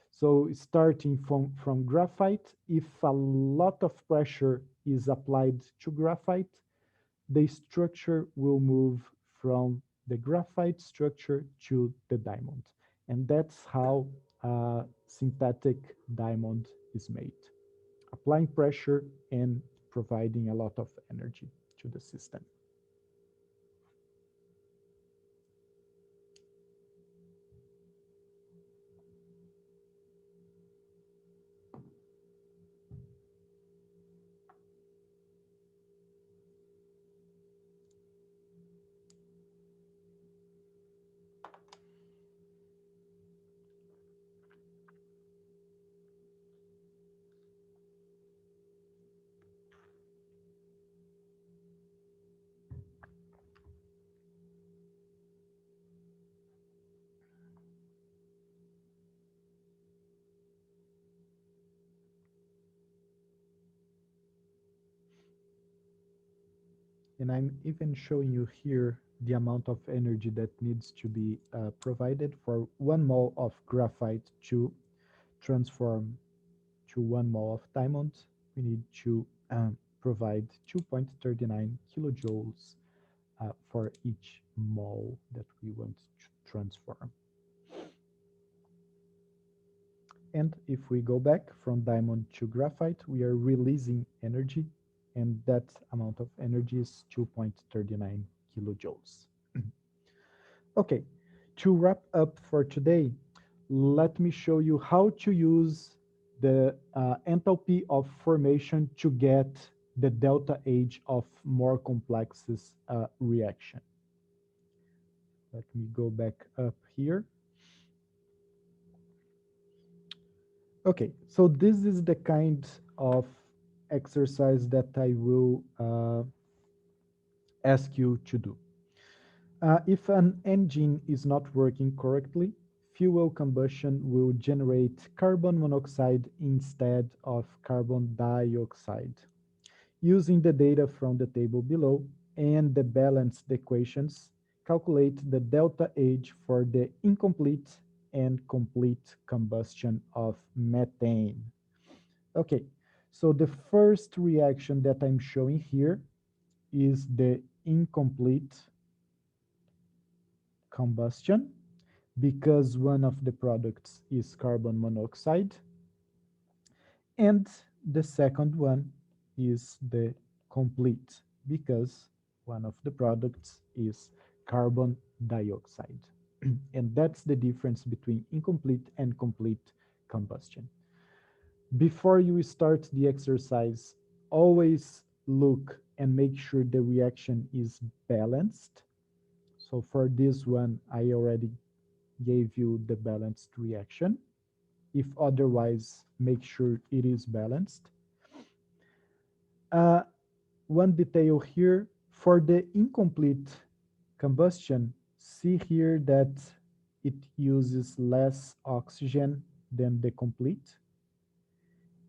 So starting from graphite, if a lot of pressure is applied to graphite, the structure will move from the graphite structure to the diamond. And that's how synthetic diamond is made, applying pressure and providing a lot of energy to the system. And I'm even showing you here the amount of energy that needs to be provided for 1 mole of graphite to transform to 1 mole of diamond. We need to provide 2.39 kilojoules for each mole that we want to transform. And if we go back from diamond to graphite, we are releasing energy, and that amount of energy is 2.39 kilojoules. Okay, to wrap up for today, let me show you how to use the enthalpy of formation to get the delta H of more complex reaction. Let me go back up here. Okay, so this is the kind of exercise that I will ask you to do. If an engine is not working correctly, fuel combustion will generate carbon monoxide instead of carbon dioxide. Using the data from the table below and the balanced equations, calculate the delta H for the incomplete and complete combustion of methane. Okay, so the first reaction that I'm showing here is the incomplete combustion, because one of the products is carbon monoxide, and the second one is the complete, because one of the products is carbon dioxide. And that's the difference between incomplete and complete combustion. Before you start the exercise, always look and make sure the reaction is balanced. So for this one, I already gave you the balanced reaction. If otherwise, make sure it is balanced. Uh, One detail here, for the incomplete combustion, see here that it uses less oxygen than the complete.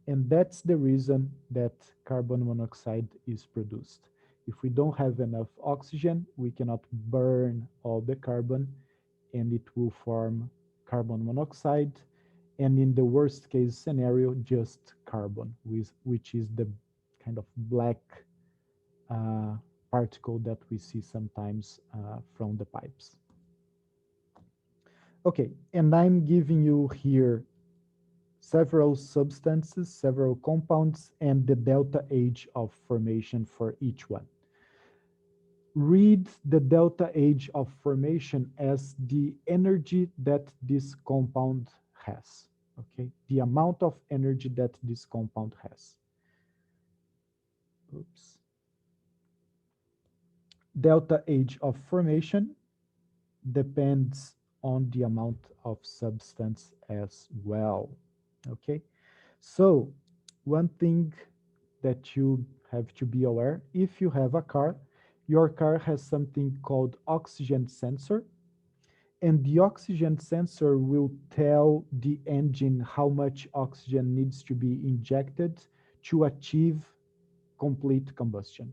And that's the reason that carbon monoxide is produced. If we don't have enough oxygen, we cannot burn all the carbon, and it will form carbon monoxide. And in the worst case scenario, just carbon, which is the kind of black uh, particle that we see sometimes from the pipes. Okay, and I'm giving you here several substances, several compounds, and the delta H of formation for each one. Read the delta H of formation as the energy that this compound has, okay? The amount of energy that this compound has. Oops. Delta H of formation depends on the amount of substance as well, okay? So one thing that you have to be aware, if you have a car, your car has something called oxygen sensor, and the oxygen sensor will tell the engine how much oxygen needs to be injected to achieve complete combustion.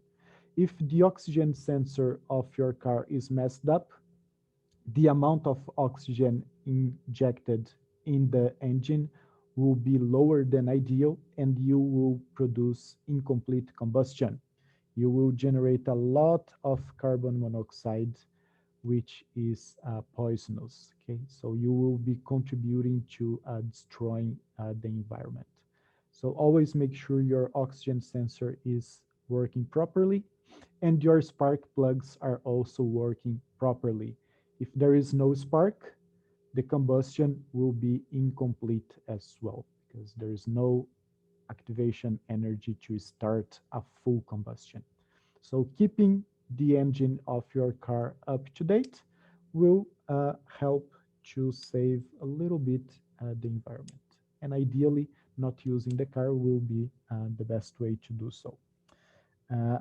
If the oxygen sensor of your car is messed up, the amount of oxygen injected in the engine will be lower than ideal, and you will produce incomplete combustion. You will generate a lot of carbon monoxide, which is poisonous. Okay, so you will be contributing to destroying the environment. So always make sure your oxygen sensor is working properly, and your spark plugs are also working properly. If there is no spark, the combustion will be incomplete as well, because there is no activation energy to start a full combustion. So keeping the engine of your car up to date will help to save a little bit the environment. And ideally, not using the car will be the best way to do so.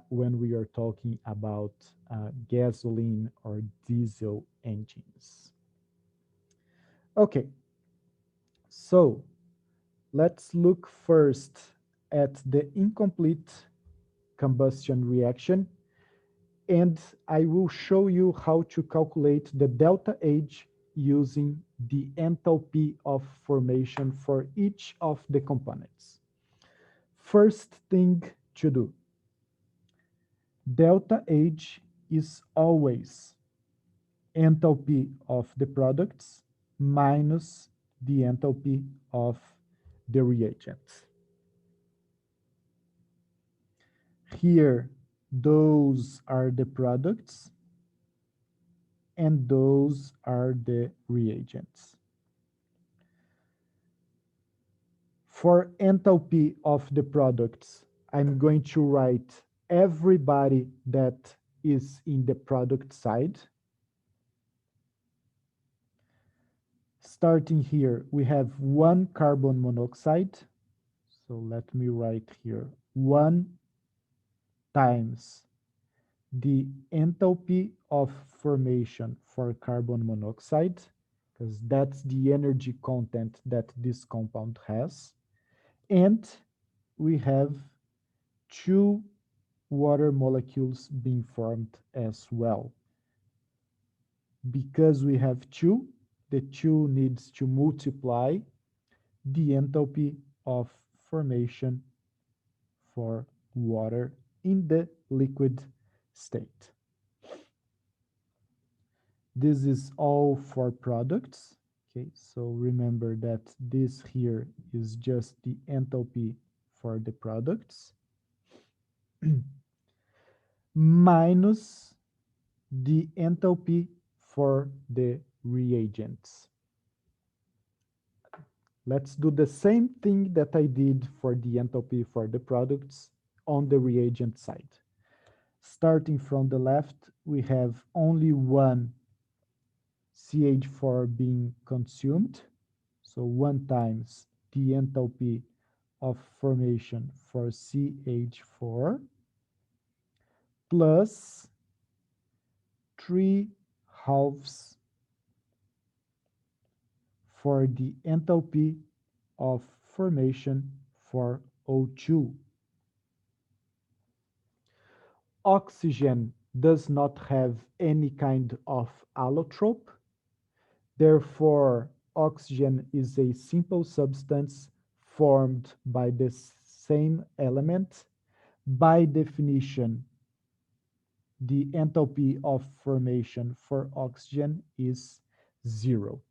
When we are talking about gasoline or diesel engines. Okay, so let's look first at the incomplete combustion reaction, and I will show you how to calculate the delta H using the enthalpy of formation for each of the components. First thing to do, Delta H is always enthalpy of the products minus the enthalpy of the reagents. Here, those are the products and those are the reagents. For enthalpy of the products, I'm going to write everybody that is in the product side. Starting here, we have 1 carbon monoxide. So let me write here 1 times the enthalpy of formation for carbon monoxide, because that's the energy content that this compound has. And we have 2 water molecules being formed as well. Because we have 2, the 2 needs to multiply the enthalpy of formation for water in the liquid state. This is all for products. Okay, so remember that this here is just the enthalpy for the products minus the enthalpy for the reagents. Let's do the same thing that I did for the enthalpy for the products on the reagent side. Starting from the left, we have only one CH4 being consumed. So 1 times the enthalpy of formation for CH4 plus 3 halves for the enthalpy of formation for O2. Oxygen does not have any kind of allotrope. Therefore, oxygen is a simple substance formed by the same element. By definition, the enthalpy of formation for oxygen is 0.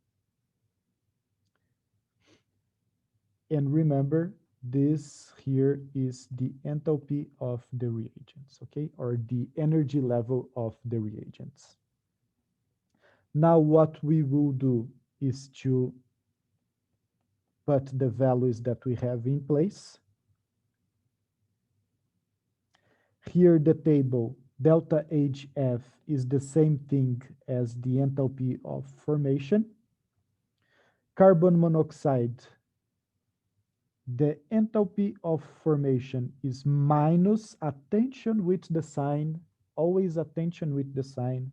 And remember, this here is the enthalpy of the reagents, okay? Or the energy level of the reagents. Now what we will do is to put the values that we have in place. Here the table, delta HF is the same thing as the enthalpy of formation. Carbon monoxide, the enthalpy of formation is minus, attention with the sign, always attention with the sign,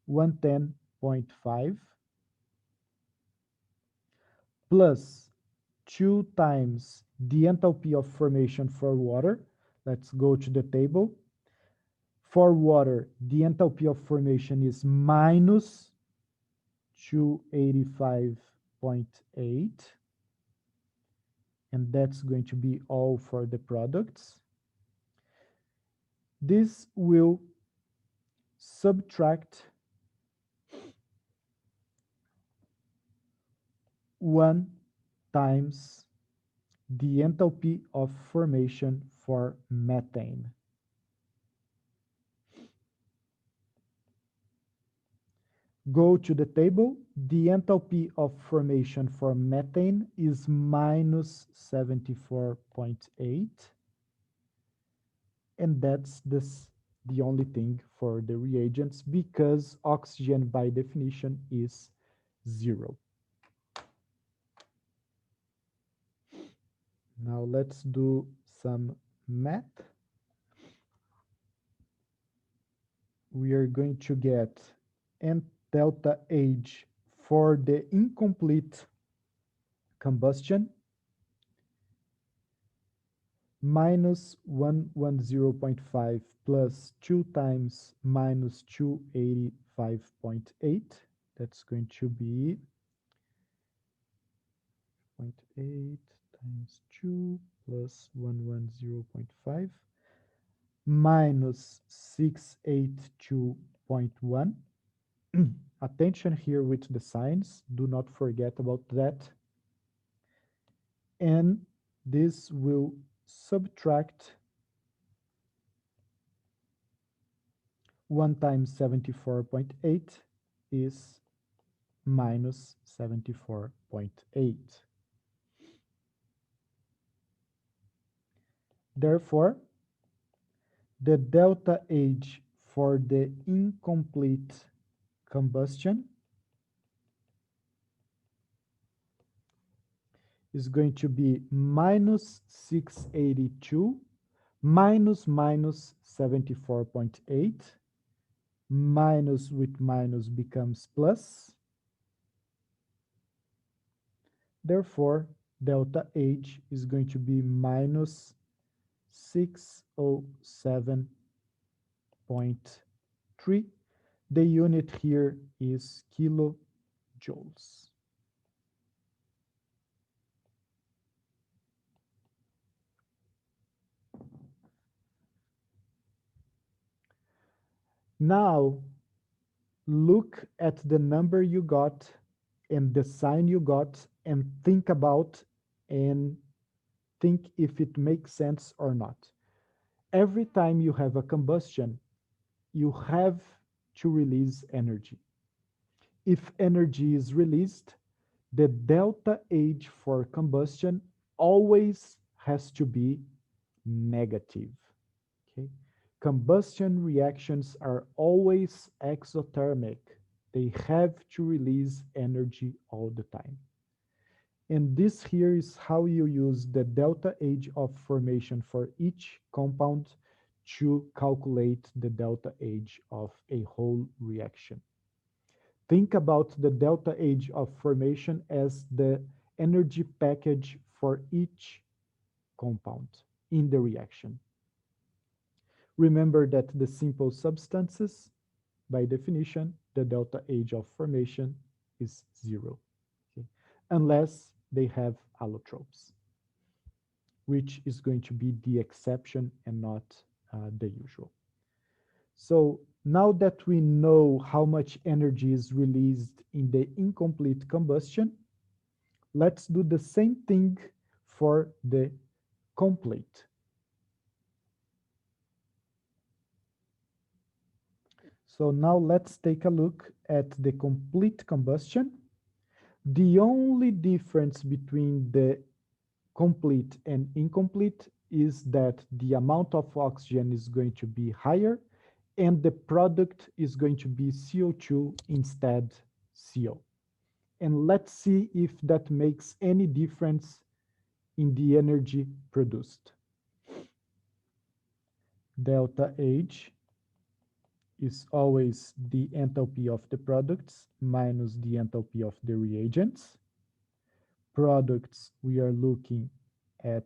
110.5 plus 2 times the enthalpy of formation for water. Let's go to the table. For water, the enthalpy of formation is minus 285.8. And that's going to be all for the products. This will subtract 1 times the enthalpy of formation for methane. Go to the table. The enthalpy of formation for methane is minus 74.8. And that's the only thing for the reagents, because oxygen by definition is 0. Now let's do some math. We are going to get n delta H for the incomplete combustion minus 110.5 plus 2 times minus 285.8. That's going to be 0.8 times 2 plus 110.5 minus 682.1. Attention here with the signs. Do not forget about that. And this will subtract 1 times 74.8 is minus 74.8. Therefore, the delta H for the incomplete combustion is going to be minus 682 minus 74.8. Minus with minus becomes plus. Therefore, delta H is going to be minus 607.3. The unit here is kilojoules. Now, look at the number you got and the sign you got and think about and think if it makes sense or not. Every time you have a combustion, you have to release energy. If energy is released, the delta H for combustion always has to be negative. Okay? Combustion reactions are always exothermic. They have to release energy all the time. And this here is how you use the delta H of formation for each compound to calculate the delta H of a whole reaction. Think about the delta H of formation as the energy package for each compound in the reaction. Remember that the simple substances, by definition, the delta H of formation is 0, okay? Unless they have allotropes, which is going to be the exception and not the usual. So now that we know how much energy is released in the incomplete combustion, let's do the same thing for the complete. So now let's take a look at the complete combustion. The only difference between the complete and incomplete is that the amount of oxygen is going to be higher and the product is going to be CO2 instead CO. And let's see if that makes any difference in the energy produced. Delta H is always the enthalpy of the products minus the enthalpy of the reagents. Products, we are looking at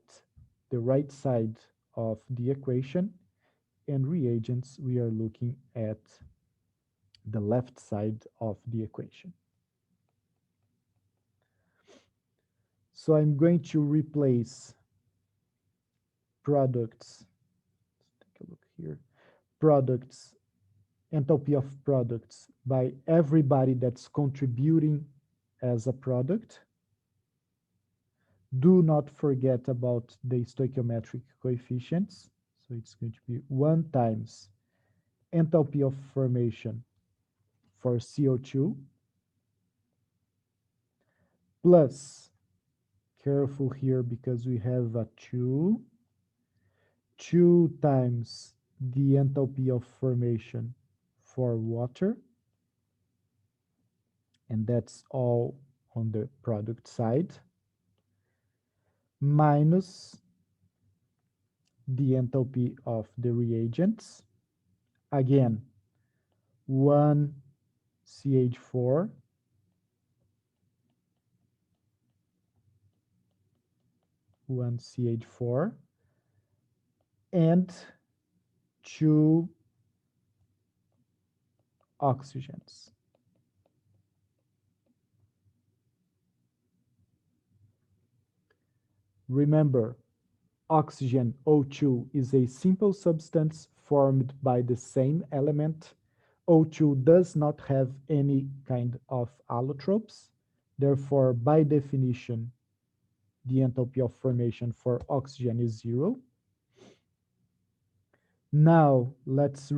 the right side of the equation, and reagents, we are looking at the left side of the equation. So I'm going to replace products, let's take a look here, products, enthalpy of products by everybody that's contributing as a product. Do not forget about the stoichiometric coefficients. So it's going to be 1 times enthalpy of formation for CO2 plus, careful here because we have a 2 times the enthalpy of formation for water, and that's all on the product side, minus the enthalpy of the reagents, again 1 CH4 and 2 oxygens. Remember, oxygen O2 is a simple substance formed by the same element. O2 does not have any kind of allotropes. Therefore, by definition, the enthalpy of formation for oxygen is 0. Now, let's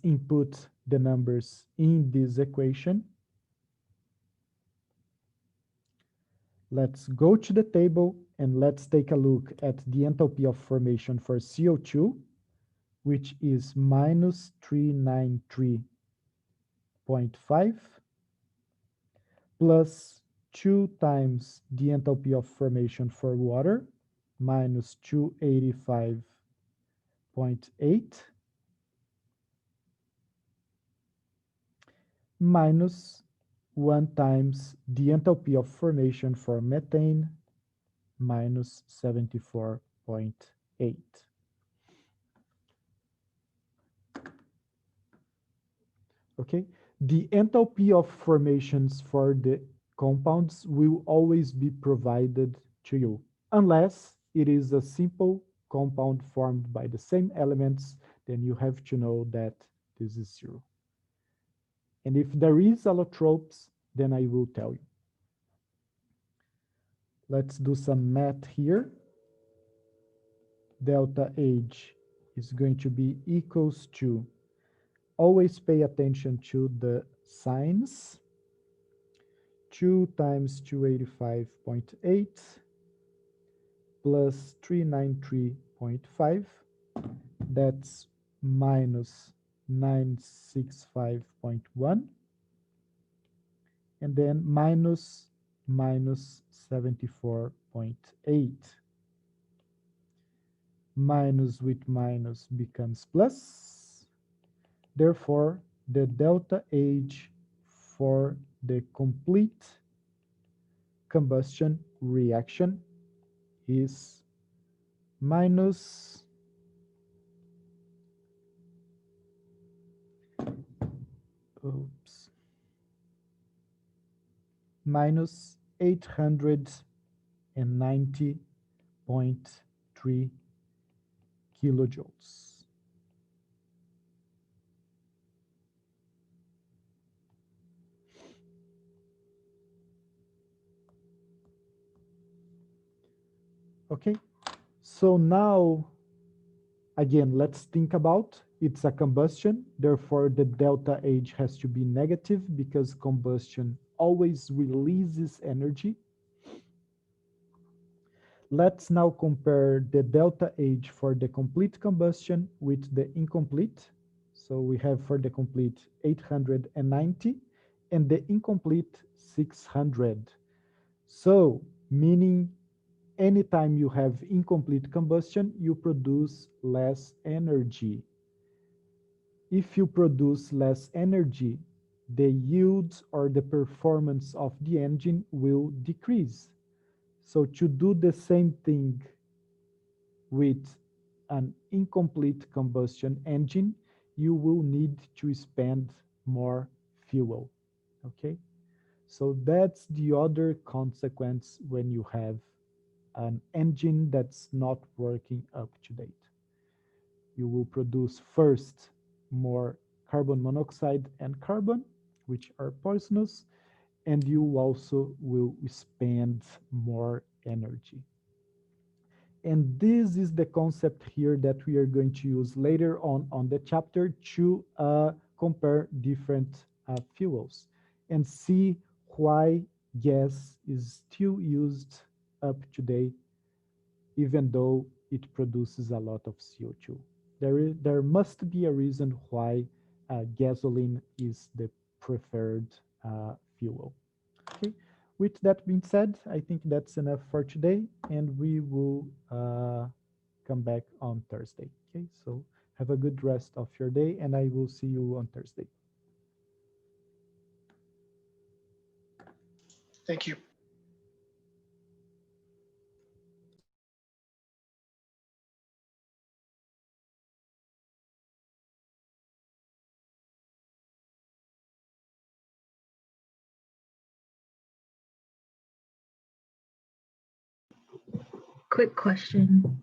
input the numbers in this equation. Let's go to the table and let's take a look at the enthalpy of formation for CO2, which is minus 393.5 plus 2 times the enthalpy of formation for water, minus 285.8, minus 1 times the enthalpy of formation for methane, minus 74.8. Okay, the enthalpy of formations for the compounds will always be provided to you, unless it is a simple compound formed by the same elements, then you have to know that this is 0. And if there is allotropes, then I will tell you. Let's do some math here. Delta H is going to be equals to, always pay attention to the signs, 2 times 285.8 plus 393.5, that's minus 965.1, and then minus 74.8. Minus with minus becomes plus. Therefore, the delta H for the complete combustion reaction is minus minus 890.3 kilojoules. Okay, so now, again, let's think about it's a combustion. Therefore, the delta H has to be negative because combustion always releases energy. Let's now compare the delta H for the complete combustion with the incomplete. So we have for the complete 890 and the incomplete 600. So meaning anytime you have incomplete combustion, you produce less energy. If you produce less energy, the yield or the performance of the engine will decrease. So to do the same thing with an incomplete combustion engine, you will need to spend more fuel. Okay, so that's the other consequence when you have an engine that's not working up to date. You will produce first more carbon monoxide and carbon, which are poisonous, and you also will spend more energy. And this is the concept here that we are going to use later on the chapter to compare different fuels and see why gas is still used up today, even though it produces a lot of CO2. There must be a reason why gasoline is the preferred fuel. Okay. With that being said, I think that's enough for today, and we will come back on Thursday. Okay, so have a good rest of your day, and I will see you on Thursday. Thank you. quick question.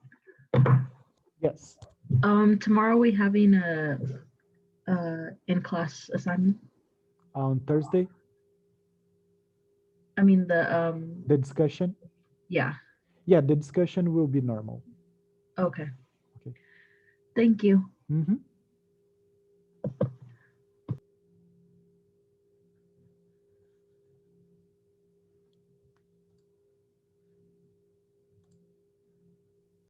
Yes. Tomorrow we having a in-class assignment. On Thursday, I mean the discussion. yeah. Yeah, the discussion will be normal. Okay. Okay. Thank you. Mhm.